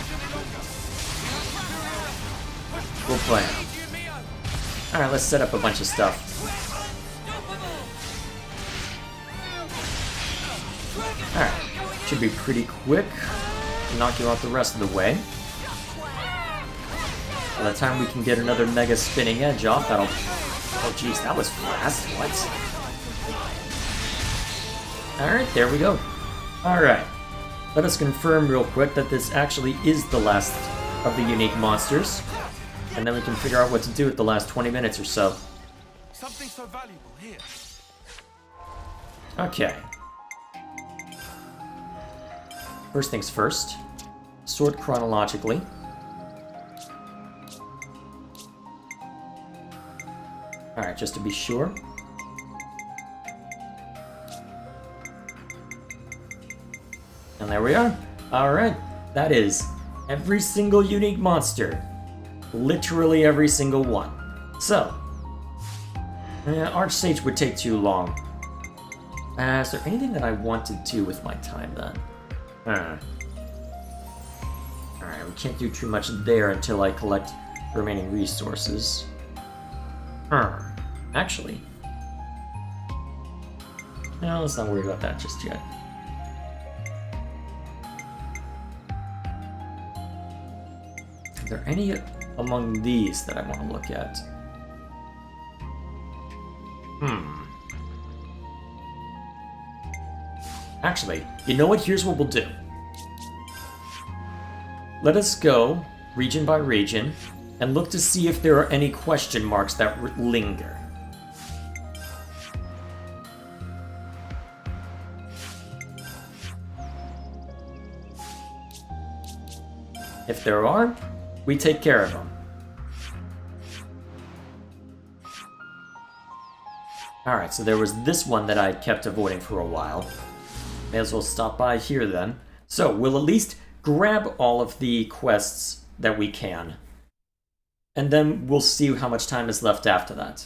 We'll plan. Alright, let's set up a bunch of stuff. Alright, should be pretty quick. Knock you out the rest of the way. By the time we can get another Mega Spinning Edge off, that'll... Oh jeez, that was fast. What? Alright, there we go. Alright. Let us confirm real quick that this actually is the last of the unique monsters. And then we can figure out what to do with the last 20 minutes or so. Something so valuable here. Okay. First things first. Sort chronologically. Alright, just to be sure. And there we are. Alright, that is every single unique monster. Literally every single one. So, Archsage would take too long. Is there anything that I want to do with my time then? Alright, we can't do too much there until I collect remaining resources. Actually. No, let's not worry about that just yet. Are there any among these that I want to look at? Actually, you know what? Here's what we'll do. Let us go region by region and look to see if there are any question marks that linger. If there are, we take care of them. Alright, so there was this one that I kept avoiding for a while. May as well stop by here then. So, we'll at least grab all of the quests that we can. And then we'll see how much time is left after that.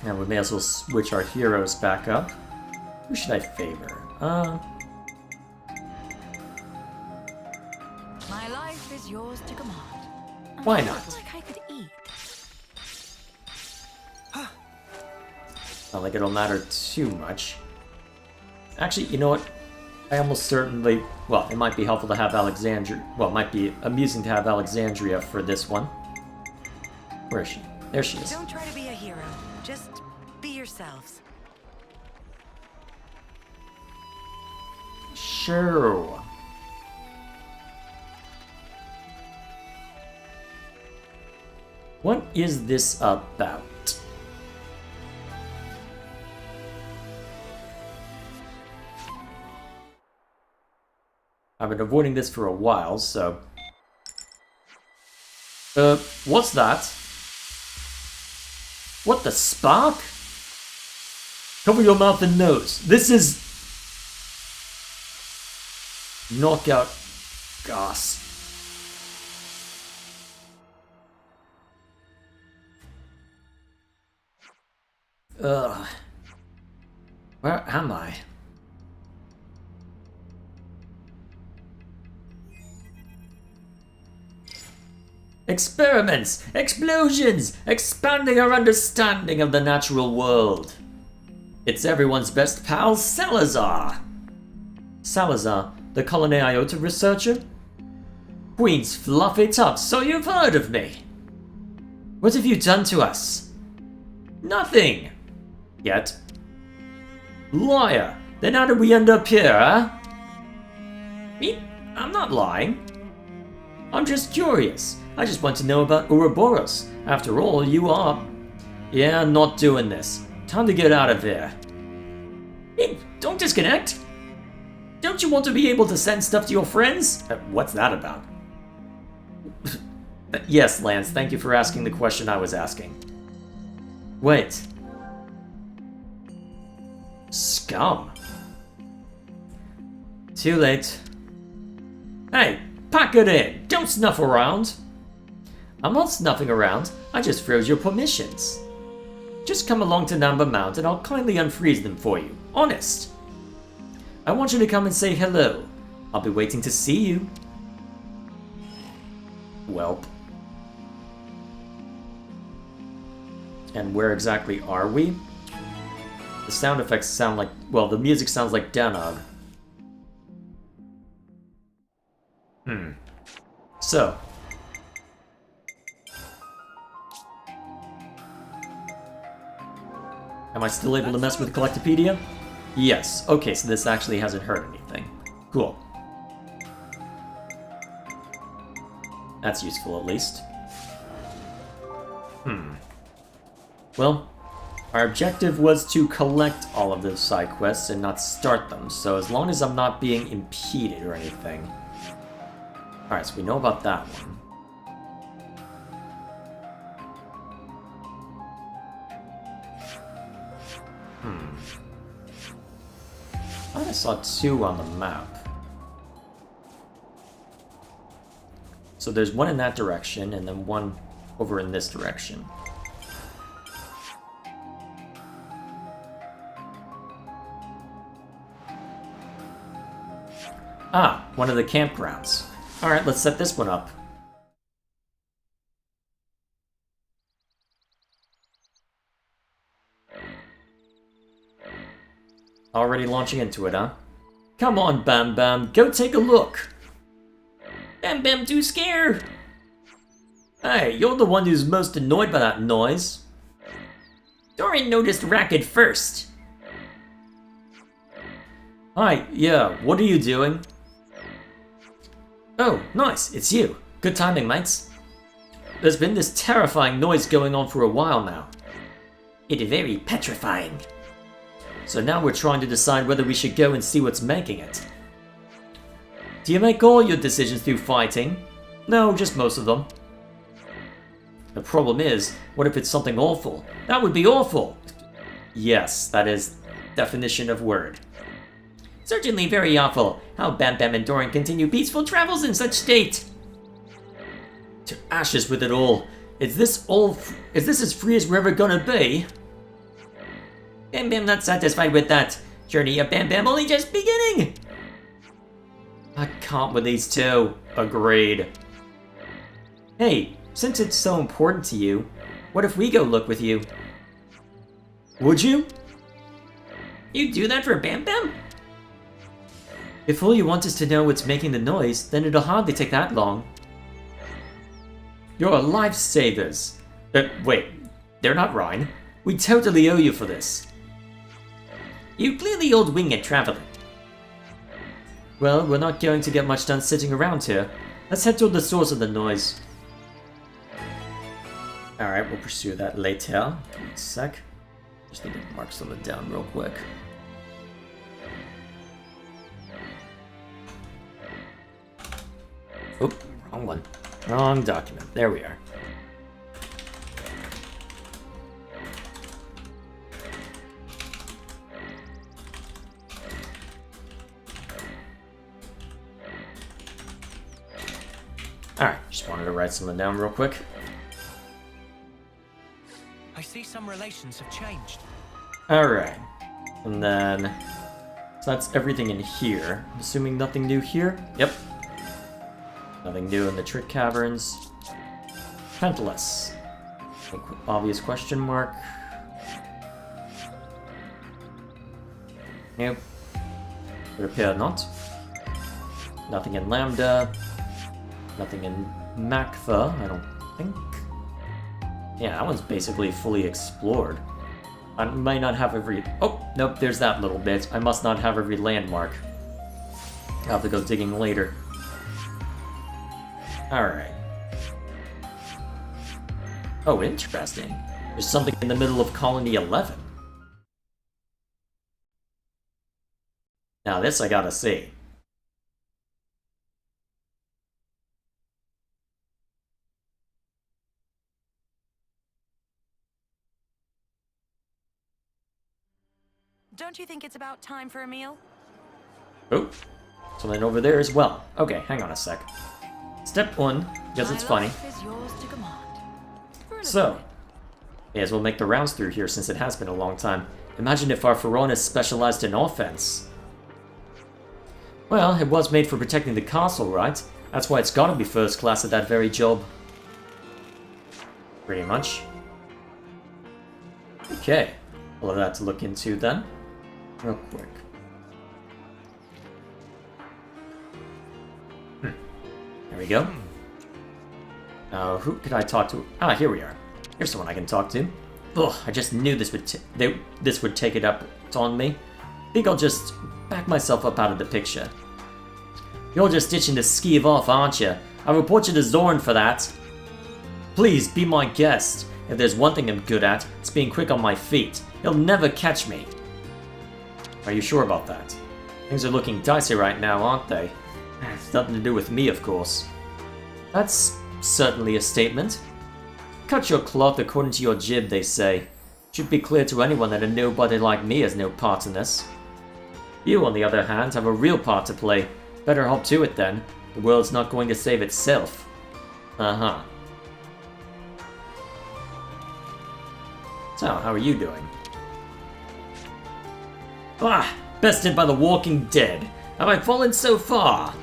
And we may as well switch our heroes back up. Who should I favor? My life is yours to command. Why I not? feel like I could eat. Not like it'll matter too much. Actually, you know what? I almost certainly... Well, it might be helpful to have Alexandria... Well, it might be amusing to have Alexandria for this one. Where is she? There she is. Don't try to be a hero. Just be yourselves. Sure. What is this about? I've been avoiding this for a while, so... what's that? What the spark? Cover your mouth and nose. This is... knockout gas. Ugh. Where am I? Experiments! Explosions! Expanding our understanding of the natural world. It's everyone's best pal, Salazar. Salazar, the Colony Iota researcher? Queen's fluffy top, so you've heard of me. What have you done to us? Nothing. Yet. Liar! Then how did we end up here, huh? Me? I'm not lying. I'm just curious. I just want to know about Ouroboros. After all, you are... Yeah, not doing this. Time to get out of here. Hey, don't disconnect. Don't you want to be able to send stuff to your friends? What's that about? Yes, Lance, thank you for asking the question I was asking. Wait. Scum. Too late. Hey, pack it in. Don't snuff around. I'm not snuffing around. I just froze your permissions. Just come along to Number Mount and I'll kindly unfreeze them for you. Honest. I want you to come and say hello. I'll be waiting to see you. Welp. And where exactly are we? The sound effects sound like... Well, the music sounds like Danog. So. Am I still able to mess with Collectopedia? Yes. Okay, so this actually hasn't hurt anything. Cool. That's useful, at least. Well, our objective was to collect all of those side quests and not start them, so as long as I'm not being impeded or anything. Alright, so we know about that one. I thought I saw two on the map. So there's one in that direction, and then one over in this direction. Ah, one of the campgrounds. Alright, let's set this one up. Already launching into it, huh? Come on, Bam Bam, go take a look! Bam Bam too scared! Hey, you're the one who's most annoyed by that noise. Dorian noticed Racket first. Hi, yeah, what are you doing? Oh, nice, it's you. Good timing, mates. There's been this terrifying noise going on for a while now. It's very petrifying. So now we're trying to decide whether we should go and see what's making it. Do you make all your decisions through fighting? No, just most of them. The problem is, what if it's something awful? That would be awful! Yes, that is definition of word. Certainly very awful. How Bam Bam and Dorian continue peaceful travels in such state? To ashes with it all. Is this as free as we're ever gonna be? Bam Bam not satisfied with that. Journey of Bam Bam only just beginning! I can't with these two. Agreed. Hey, since it's so important to you, what if we go look with you? Would you? You'd do that for Bam Bam? If all you want is to know what's making the noise, then it'll hardly take that long. You're lifesavers. Wait, they're not Rhine. We totally owe you for this. You clearly old winged traveling. Well, we're not going to get much done sitting around here. Let's head toward the source of the noise. Alright, we'll pursue that later. Give me a sec. Just need to mark something down real quick. Oop, wrong one. Wrong document. There we are. Alright, just wanted to write something down real quick. I see some relations have changed. Alright. And then... so that's everything in here. I'm assuming nothing new here? Yep. Nothing new in the Trick Caverns. Pentless. Obvious question mark. Nope. Would appear not. Nothing in Lambda. Nothing in Mactha, I don't think. Yeah, that one's basically fully explored. I might not have every... oh, nope, there's that little bit. I must not have every landmark. I'll have to go digging later. Alright. Oh, interesting. There's something in the middle of Colony 11. Now this I gotta see. Don't you think it's about time for a meal? Oh, something over there as well. Okay, hang on a sec. Step 1, because it's funny. Is yours to command. So, may as well make the rounds through here since it has been a long time. Imagine if our Pharaonis specialized in offense. Well, it was made for protecting the castle, right? That's why it's gotta be first class at that very job. Pretty much. Okay, all of that to look into then. Real quick. There we go. Who could I talk to? Ah, here we are. Here's someone I can talk to. Ugh, I just knew this would take it up on me. Think I'll just back myself up out of the picture. You're just itching to skeeve off, aren't you? I'll report you to Zorn for that. Please, be my guest. If there's one thing I'm good at, it's being quick on my feet. He'll never catch me. Are you sure about that? Things are looking dicey right now, aren't they? It's nothing to do with me, of course. That's certainly a statement. Cut your cloth according to your jib, they say. Should be clear to anyone that a nobody like me has no part in this. You, on the other hand, have a real part to play. Better hop to it then. The world's not going to save itself. Uh-huh. So, how are you doing? Ah! Bested by the Walking Dead. Have I fallen so far?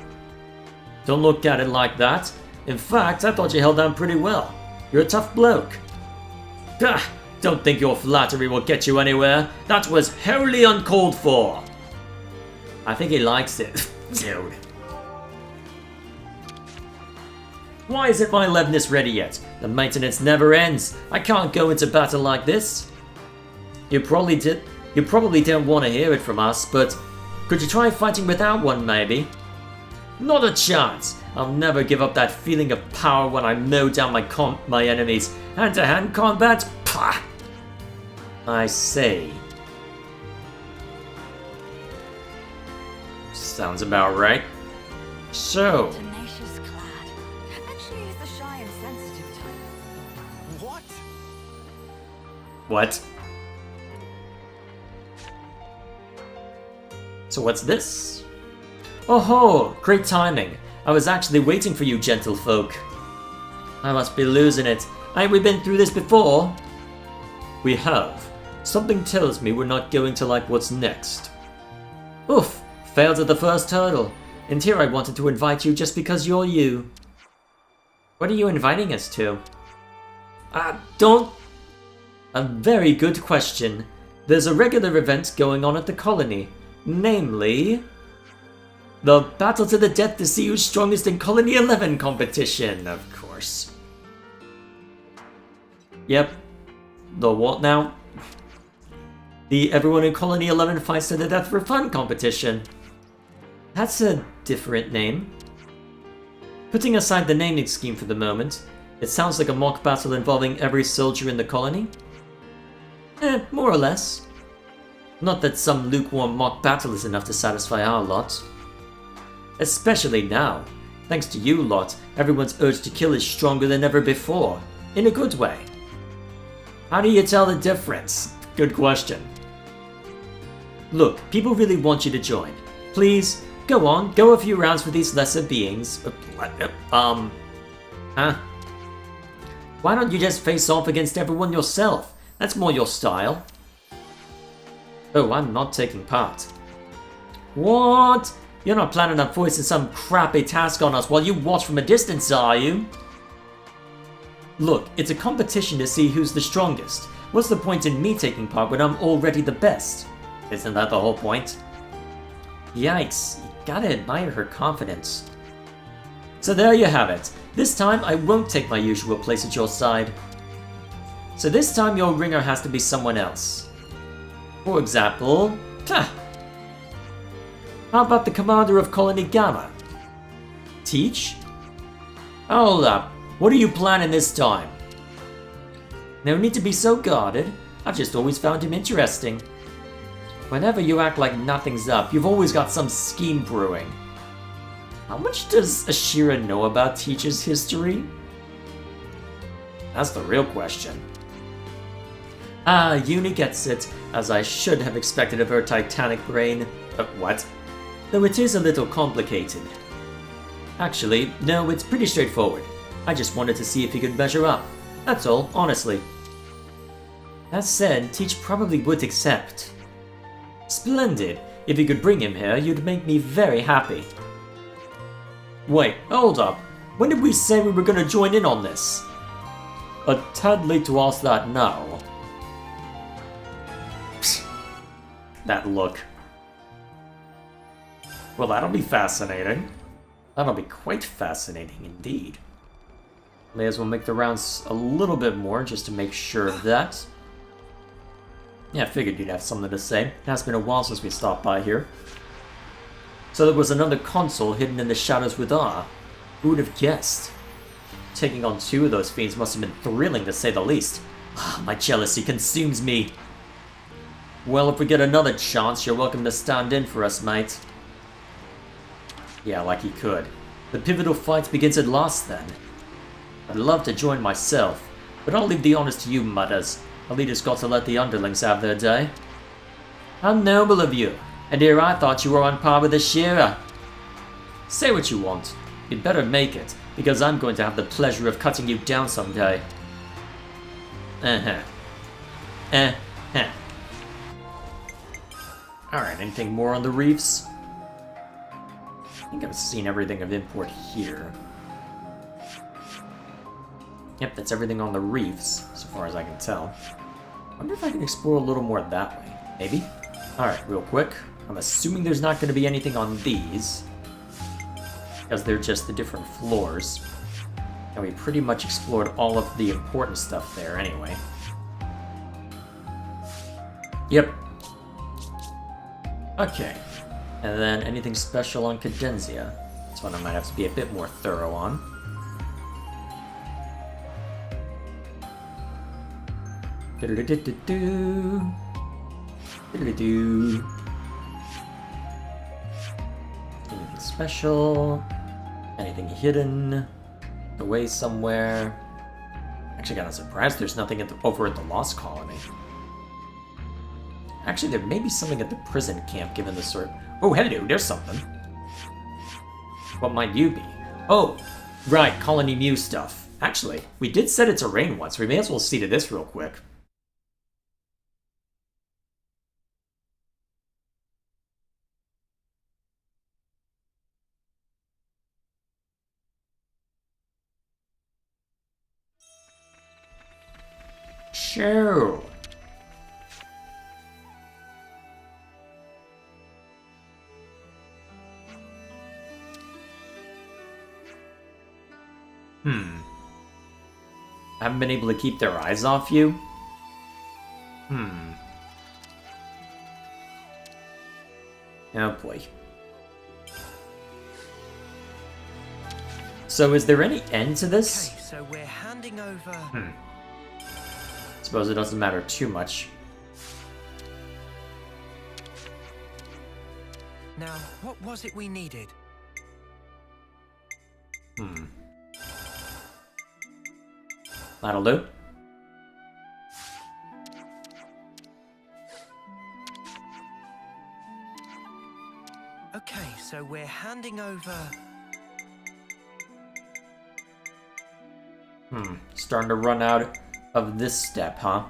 Don't look at it like that. In fact, I thought you held down pretty well. You're a tough bloke. Gah! Don't think your flattery will get you anywhere. That was wholly uncalled for. I think he likes it. Dude. Why isn't my Levnis ready yet? The maintenance never ends. I can't go into battle like this. You probably don't want to hear it from us, but could you try fighting without one, maybe? Not a chance. I'll never give up that feeling of power when I mow down my enemies. Hand-to-hand combat? Pah! I say. Sounds about right. So. Tenacious clad. Actually, he's the shy and sensitive type. What? What? So what's this? Oh ho! Great timing. I was actually waiting for you, gentlefolk. I must be losing it. Ain't we been through this before? We have. Something tells me we're not going to like what's next. Oof! Failed at the first hurdle. And here I wanted to invite you just because you're you. What are you inviting us to? Don't... A very good question. There's a regular event going on at the colony. Namely... the Battle to the Death to see who's strongest in Colony 11 competition, of course. Yep. The what now? The Everyone in Colony 11 Fights to the Death for Fun competition. That's a different name. Putting aside the naming scheme for the moment, it sounds like a mock battle involving every soldier in the colony. More or less. Not that some lukewarm mock battle is enough to satisfy our lot. Especially now. Thanks to you lot, everyone's urge to kill is stronger than ever before. In a good way. How do you tell the difference? Good question. Look, people really want you to join. Please, go on, go a few rounds with these lesser beings. Huh? Why don't you just face off against everyone yourself? That's more your style. Oh, I'm not taking part. What? You're not planning on foisting some crappy task on us while you watch from a distance, are you? Look, it's a competition to see who's the strongest. What's the point in me taking part when I'm already the best? Isn't that the whole point? Yikes, you gotta admire her confidence. So there you have it. This time I won't take my usual place at your side. So this time your ringer has to be someone else. For example, how about the commander of Colony Gamma? Teach? Hold up, what are you planning this time? No need to be so guarded, I've just always found him interesting. Whenever you act like nothing's up, you've always got some scheme brewing. How much does Ashira know about Teach's history? That's the real question. Uni gets it, as I should have expected of her titanic brain. What? Though it is a little complicated. Actually, no, it's pretty straightforward. I just wanted to see if he could measure up. That's all, honestly. That said, Teach probably would accept. Splendid. If you could bring him here, you'd make me very happy. Wait, hold up. When did we say we were going to join in on this? A tad late to ask that now. Psst. That look. Well, that'll be fascinating. That'll be quite fascinating indeed. May as well make the rounds a little bit more just to make sure of that. Yeah, I figured you'd have something to say. It has been a while since we stopped by here. So there was another console hidden in the shadows with awe. Who would have guessed? Taking on two of those fiends must have been thrilling to say the least. My jealousy consumes me. Well, if we get another chance, you're welcome to stand in for us, mate. Yeah, like he could. The pivotal fight begins at last then. I'd love to join myself, but I'll leave the honors to you, mutters. A leader's got to let the underlings have their day. How noble of you, and here I thought you were on par with Ashira. Say what you want. You'd better make it, because I'm going to have the pleasure of cutting you down someday. Alright, anything more on the reefs? think I've seen everything of import here. Yep, that's everything on the reefs, so far as I can tell. I wonder if I can explore a little more that way. Maybe? Alright, real quick. I'm assuming there's not going to be anything on these, because they're just the different floors. And we pretty much explored all of the important stuff there anyway. Yep. Okay. And then anything special on Cadenzia? This one I might have to be a bit more thorough on. Do-do-do-do-do. Do-do-do-do. Anything special? Anything hidden? Away somewhere? Actually, kind of surprised there's nothing over at the Lost Colony. Actually, there may be something at the prison camp, given the sort. Oh, hello, there's something. What might you be? Oh, right, Colony Mew stuff. Actually, we did set it to rain once. We may as well see to this real quick. Sure. Haven't been able to keep their eyes off you? Oh boy. So is there any end to this? Okay, so we're handing over... Suppose it doesn't matter too much. Now, what was it we needed? That'll do. Okay, so we're handing over... Starting to run out of this step, huh?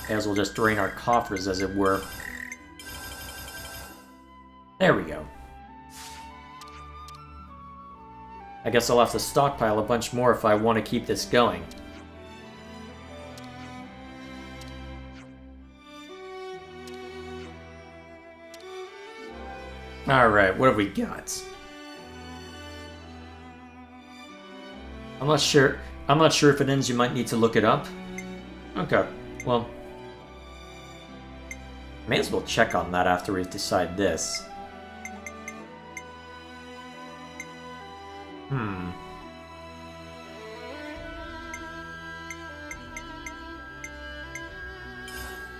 May as well just drain our coffers, as it were. There we go. I guess I'll have to stockpile a bunch more if I want to keep this going. Alright, what have we got? I'm not sure if it ends. You might need to look it up. Okay, well, may as well check on that after we decide this.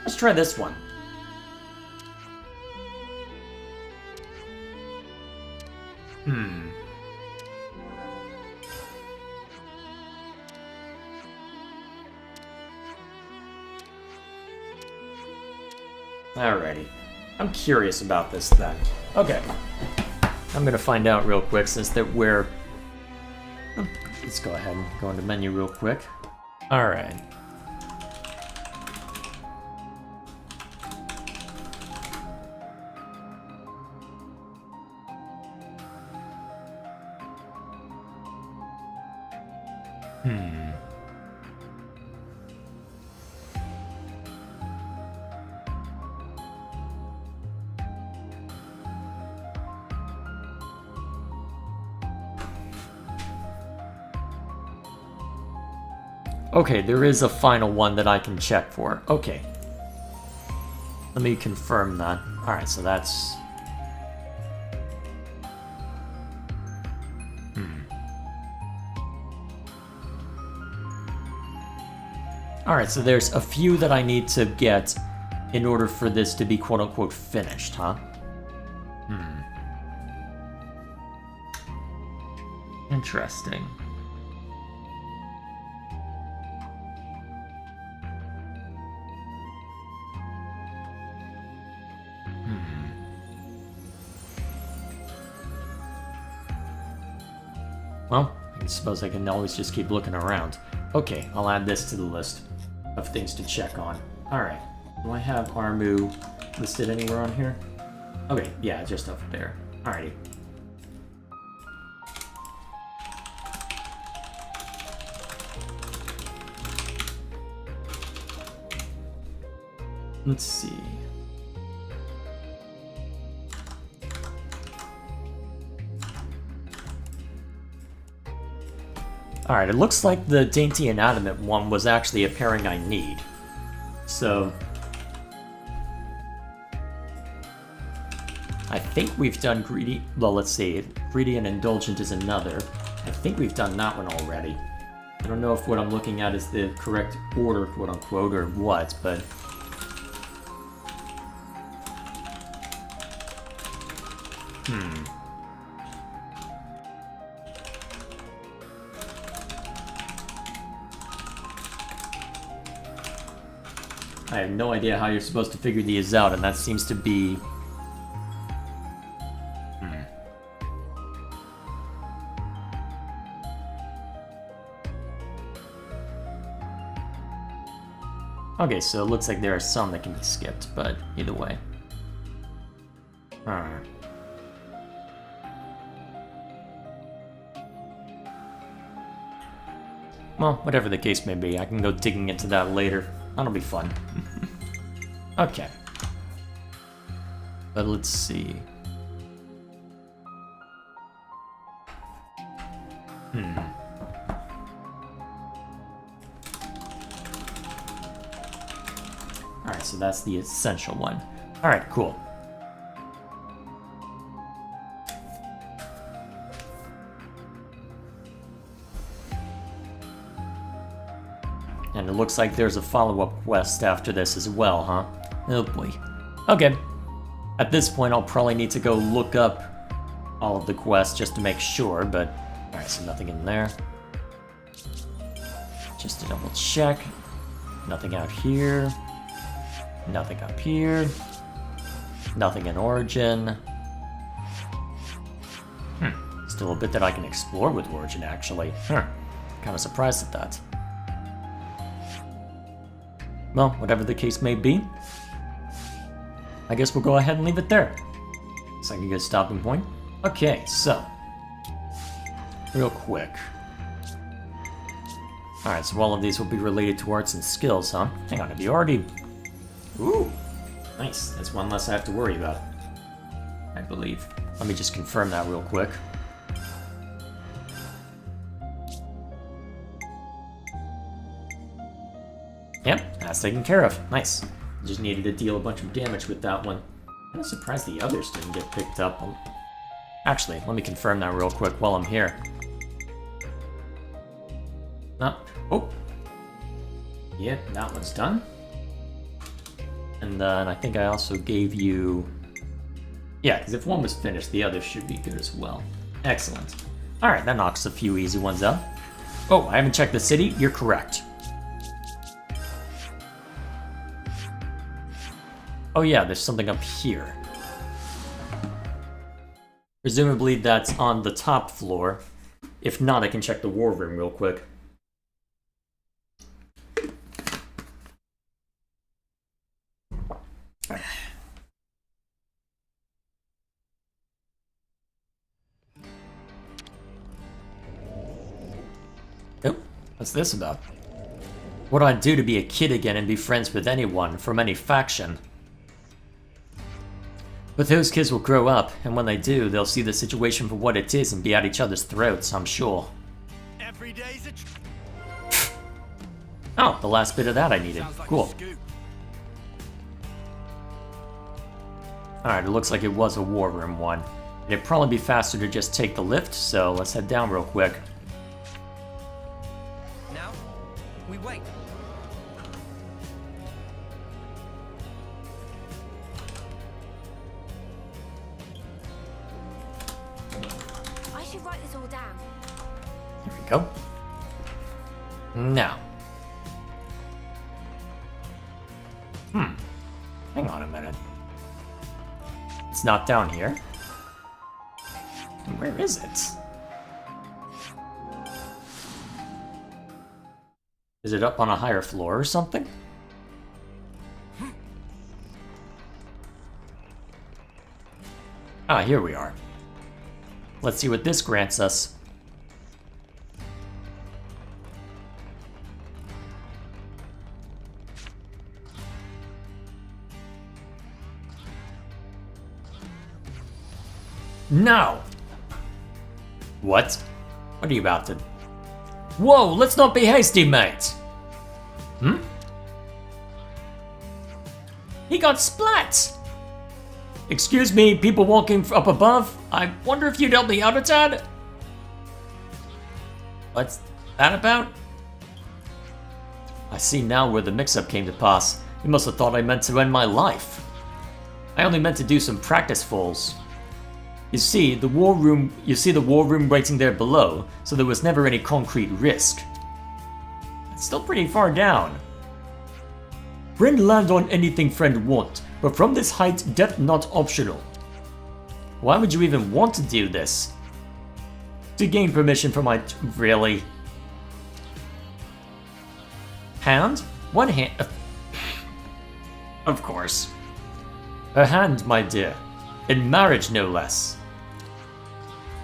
Let's try this one. Alrighty. I'm curious about this then. Okay. I'm gonna find out real quick since that we're... Let's go ahead and go into menu real quick. Alright. Okay, there is a final one that I can check for. Okay. Let me confirm that. Alright, so that's... Alright, so there's a few that I need to get in order for this to be quote-unquote finished, huh? Interesting. Well, I suppose I can always just keep looking around. Okay, I'll add this to the list of things to check on. Alright, do I have Armu listed anywhere on here? Okay, yeah, just over there. Alrighty. Let's see. Alright, it looks like the Dainty Inanimate one was actually a pairing I need. So... I think we've done Greedy... Well, let's see. Greedy and Indulgent is another. I think we've done that one already. I don't know if what I'm looking at is the correct order, quote-unquote, or what, but... I have no idea how you're supposed to figure these out, and that seems to be... Okay, so it looks like there are some that can be skipped, but either way. Alright. Well, whatever the case may be, I can go digging into that later. That'll be fun. Okay. But let's see. Alright, so that's the essential one. Alright, cool. And it looks like there's a follow-up quest after this as well, huh? Oh boy. Okay. At this point, I'll probably need to go look up all of the quests just to make sure, but... Alright, so nothing in there. Just to double check. Nothing out here. Nothing up here. Nothing in Origin. Still a bit that I can explore with Origin, actually. Kind of surprised at that. Well, whatever the case may be, I guess we'll go ahead and leave it there. Looks like a good stopping point. Okay, so, real quick. Alright, so all of these will be related to arts and skills, huh? Hang on, have you already... Ooh, nice. That's one less I have to worry about, I believe. Let me just confirm that real quick. Yep, that's taken care of. Nice. Just needed to deal a bunch of damage with that one. I'm surprised the others didn't get picked up. Actually, let me confirm that real quick while I'm here. Oh. Yep, that one's done. And then I think I also gave you... Yeah, because if one was finished, the other should be good as well. Excellent. Alright, that knocks a few easy ones out. Oh, I haven't checked the city? You're correct. Oh yeah, there's something up here. Presumably that's on the top floor. If not, I can check the war room real quick. Oh, what's this about? What do I do to be a kid again and be friends with anyone from any faction? But those kids will grow up, and when they do, they'll see the situation for what it is and be at each other's throats, I'm sure. Every day's a Oh, the last bit of that I needed. Sounds like Cool. a scoop. Alright, it looks like it was a war room one. It'd probably be faster to just take the lift, so let's head down real quick. Now, we wait. I should write this all down. Here we go. Now. Hang on a minute. It's not down here. Where is it? Is it up on a higher floor or something? Ah, here we are. Let's see what this grants us. No! What? What are you about to... Whoa, let's not be hasty, mate! Hmm? He got splat! Excuse me, people walking up above? I wonder if you'd help me out a tad? What's that about? I see now where the mix-up came to pass. You must have thought I meant to end my life. I only meant to do some practice falls. You see the war room waiting there below, so there was never any concrete risk. It's still pretty far down. Friend land on anything friend want, but from this height, death not optional. Why would you even want to do this? To gain permission from my... Really? Hand? One hand... Of course. A hand, my dear. In marriage, no less.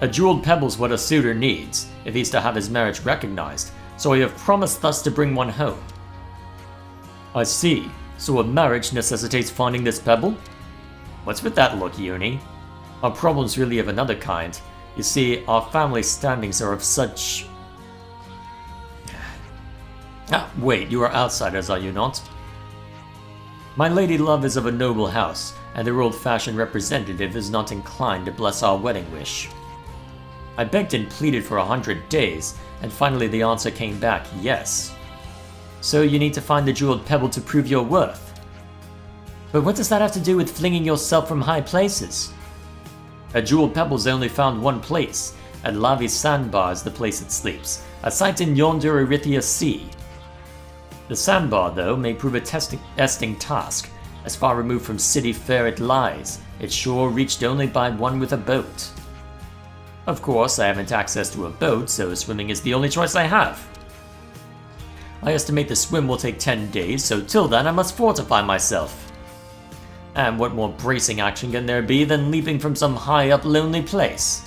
A jeweled pebble's what a suitor needs, if he's to have his marriage recognized, so I have promised thus to bring one home. I see. So a marriage necessitates finding this pebble? What's with that look, Uni? Our problem's really of another kind. You see, our family standings are of such... Ah, wait, you are outsiders, are you not? My lady love is of a noble house, and their old-fashioned representative is not inclined to bless our wedding wish. I begged and pleaded for 100 days, and finally the answer came back, yes. So you need to find the jeweled pebble to prove your worth. But what does that have to do with flinging yourself from high places? A jeweled pebble's only found one place, and Lavi's sandbar is the place it sleeps, a site in yonder Erythia Sea. The sandbar, though, may prove a testing task. As far removed from city fare it lies, its shore reached only by one with a boat. Of course, I haven't access to a boat, so swimming is the only choice I have. I estimate the swim will take 10 days, so till then I must fortify myself. And what more bracing action can there be than leaping from some high-up lonely place?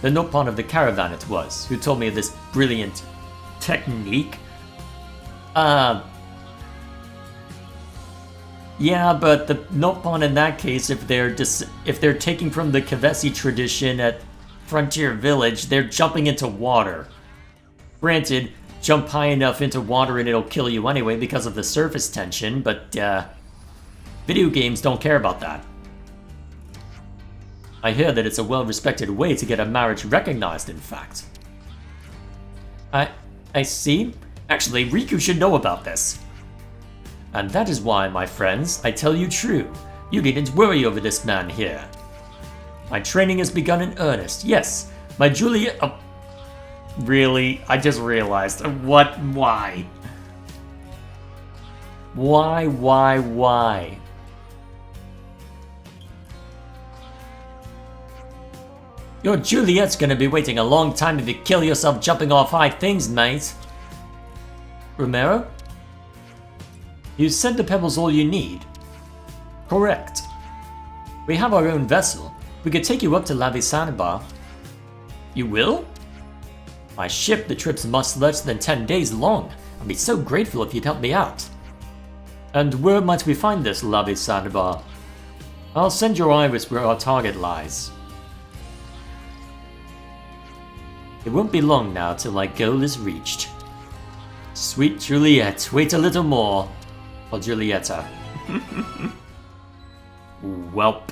The Nopon of the caravan it was, who told me of this brilliant technique. Yeah, but the Nopon in that case, if they're taking from the Kavesi tradition at Frontier Village, they're jumping into water. Granted, jump high enough into water and it'll kill you anyway because of the surface tension, but video games don't care about that. I hear that it's a well-respected way to get a marriage recognized, in fact. I see. Actually, Riku should know about this. And that is why, my friends, I tell you true. You needn't worry over this man here. My training has begun in earnest. Yes, my Julia... Oh, really? I just realized. What? Why? Why? Your Juliet's gonna be waiting a long time if you kill yourself jumping off high things, mate. Romero? You said the pebble's all you need. Correct. We have our own vessel. We could take you up to Lavi Sandbar. You will? My ship, the trip's much less than 10 days long. I'd be so grateful if you'd help me out. And where might we find this Lavi Sandbar? I'll send your iris where our target lies. It won't be long now till my goal is reached. Sweet Juliet, wait a little more. Or Julieta. Welp.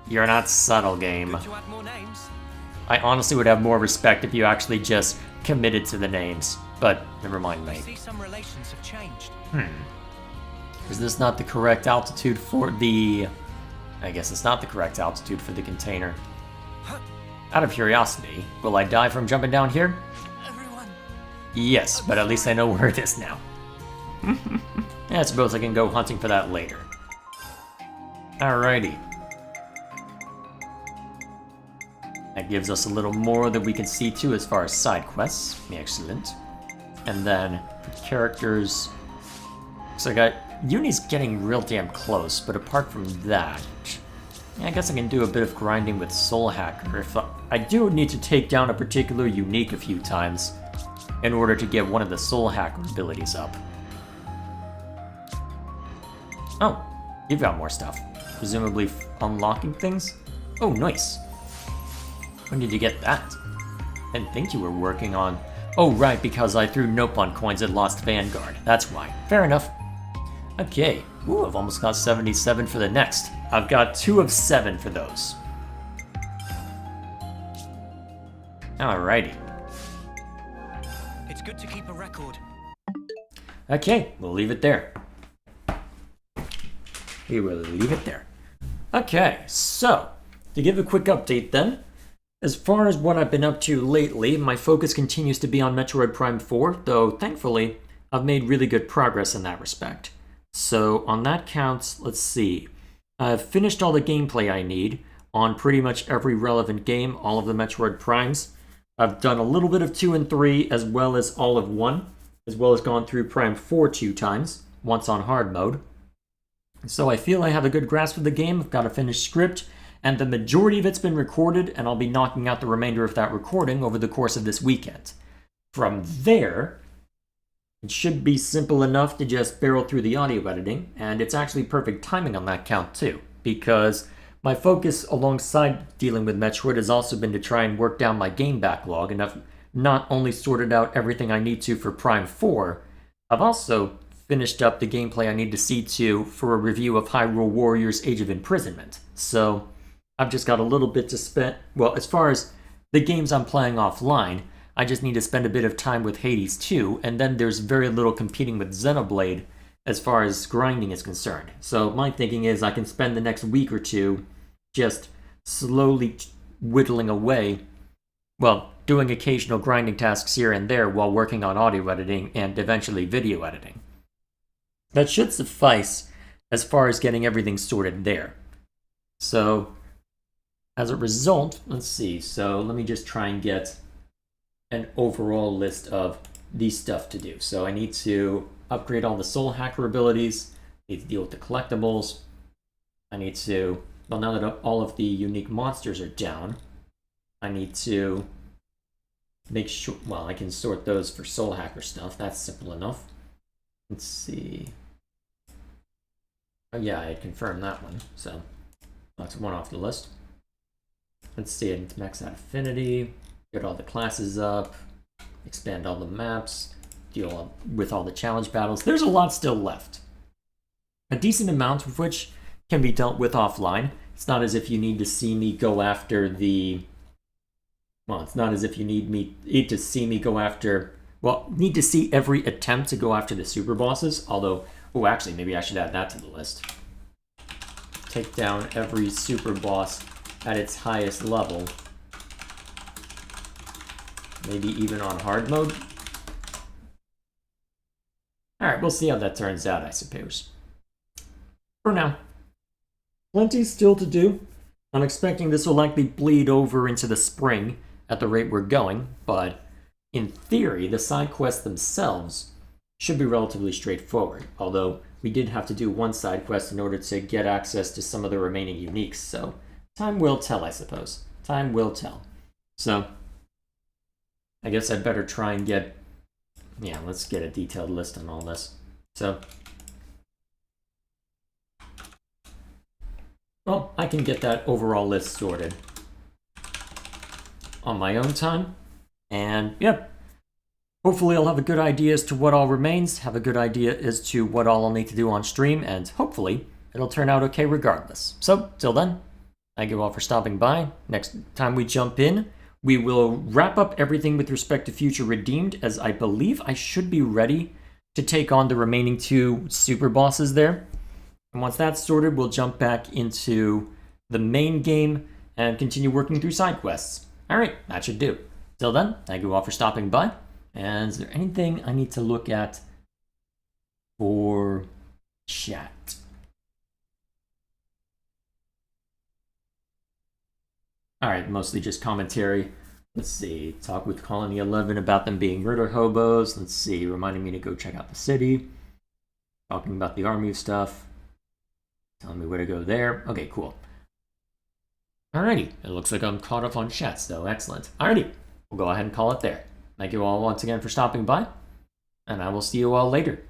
You're not subtle, game. Could you add more names? I honestly would have more respect if you actually just committed to the names. But, never mind, I mate. see some relations have changed. Is this not the correct altitude for the... I guess it's not the correct altitude for the container. Out of curiosity, will I die from jumping down here? Everyone. Yes, but at least I know where it is now. I suppose I can go hunting for that later. Alrighty. That gives us a little more that we can see too as far as side quests. Excellent. And then for characters... So I got... Uni's getting real damn close, but apart from that... Yeah, I guess I can do a bit of grinding with Soul Hacker if I do need to take down a particular unique a few times in order to get one of the Soul Hacker abilities up. Oh, you've got more stuff. Presumably unlocking things? Oh, nice. When did you get that? I didn't think you were working on... Oh, right, because I threw Nope on coins at Lost Vanguard. That's why. Fair enough. Okay. Ooh, I've almost got 77 for the next. I've got 2 of 7 for those. Alrighty. It's good to keep a record. Okay, we'll leave it there. We will leave it there. Okay, so, to give a quick update then, as far as what I've been up to lately, my focus continues to be on Metroid Prime 4, though thankfully, I've made really good progress in that respect. So, on that count, let's see. I've finished all the gameplay I need on pretty much every relevant game, all of the Metroid Primes. I've done a little bit of 2 and 3, as well as all of 1, as well as gone through Prime 4 2 times, once on hard mode. So I feel I have a good grasp of the game. I've got a finished script, and the majority of it's been recorded, and I'll be knocking out the remainder of that recording over the course of this weekend. From there, it should be simple enough to just barrel through the audio editing, and it's actually perfect timing on that count too, because my focus alongside dealing with Metroid has also been to try and work down my game backlog, and I've not only sorted out everything I need to for Prime 4, I've also finished up the gameplay I need to see to for a review of Hyrule Warriors Age of Imprisonment. So I've just got a little bit to spend. Well, as far as the games I'm playing offline, I just need to spend a bit of time with Hades 2, and then there's very little competing with Xenoblade as far as grinding is concerned. So my thinking is I can spend the next week or two just slowly whittling away, well, doing occasional grinding tasks here and there while working on audio editing and eventually video editing. That should suffice as far as getting everything sorted there. So, as a result, let's see. So, let me just try and get an overall list of the stuff to do. So, I need to upgrade all the Soul Hacker abilities, need to deal with the collectibles. I need to, well, now that all of the unique monsters are down, I need to make sure, well, I can sort those for Soul Hacker stuff. That's simple enough. Let's see. Oh yeah, I had confirmed that one, so that's one off the list. Let's see, I need to max out Affinity, get all the classes up, expand all the maps, deal with all the challenge battles. There's a lot still left. A decent amount of which can be dealt with offline. It's not as if you need to see me go after the... Well, it's not as if you need to see me go after... Well, need to see every attempt to go after the super bosses, although, oh, actually, maybe I should add that to the list. Take down every super boss at its highest level. Maybe even on hard mode. Alright, we'll see how that turns out, I suppose. For now, plenty still to do. I'm expecting this will likely bleed over into the spring at the rate we're going, but in theory, the side quests themselves should be relatively straightforward, although we did have to do one side quest in order to get access to some of the remaining uniques, so time will tell, I suppose. Time will tell. So, I guess I'd better try and get... Yeah, let's get a detailed list on all this. So, well, I can get that overall list sorted on my own time. And, yep, hopefully I'll have a good idea as to what all remains, have a good idea as to what all I'll need to do on stream, and hopefully it'll turn out okay regardless. So, till then, thank you all for stopping by. Next time we jump in, we will wrap up everything with respect to Future Redeemed, as I believe I should be ready to take on the remaining 2 super bosses there. And once that's sorted, we'll jump back into the main game and continue working through side quests. Alright, that should do. Till then, thank you all for stopping by. And is there anything I need to look at for chat? Alright, mostly just commentary. Let's see, talk with Colony 11 about them being murder hobos. Let's see, reminding me to go check out the city. Talking about the army stuff. Telling me where to go there. Okay, cool. Alrighty, it looks like I'm caught up on chats though, excellent. Alrighty, we'll go ahead and call it there. Thank you all once again for stopping by, and I will see you all later.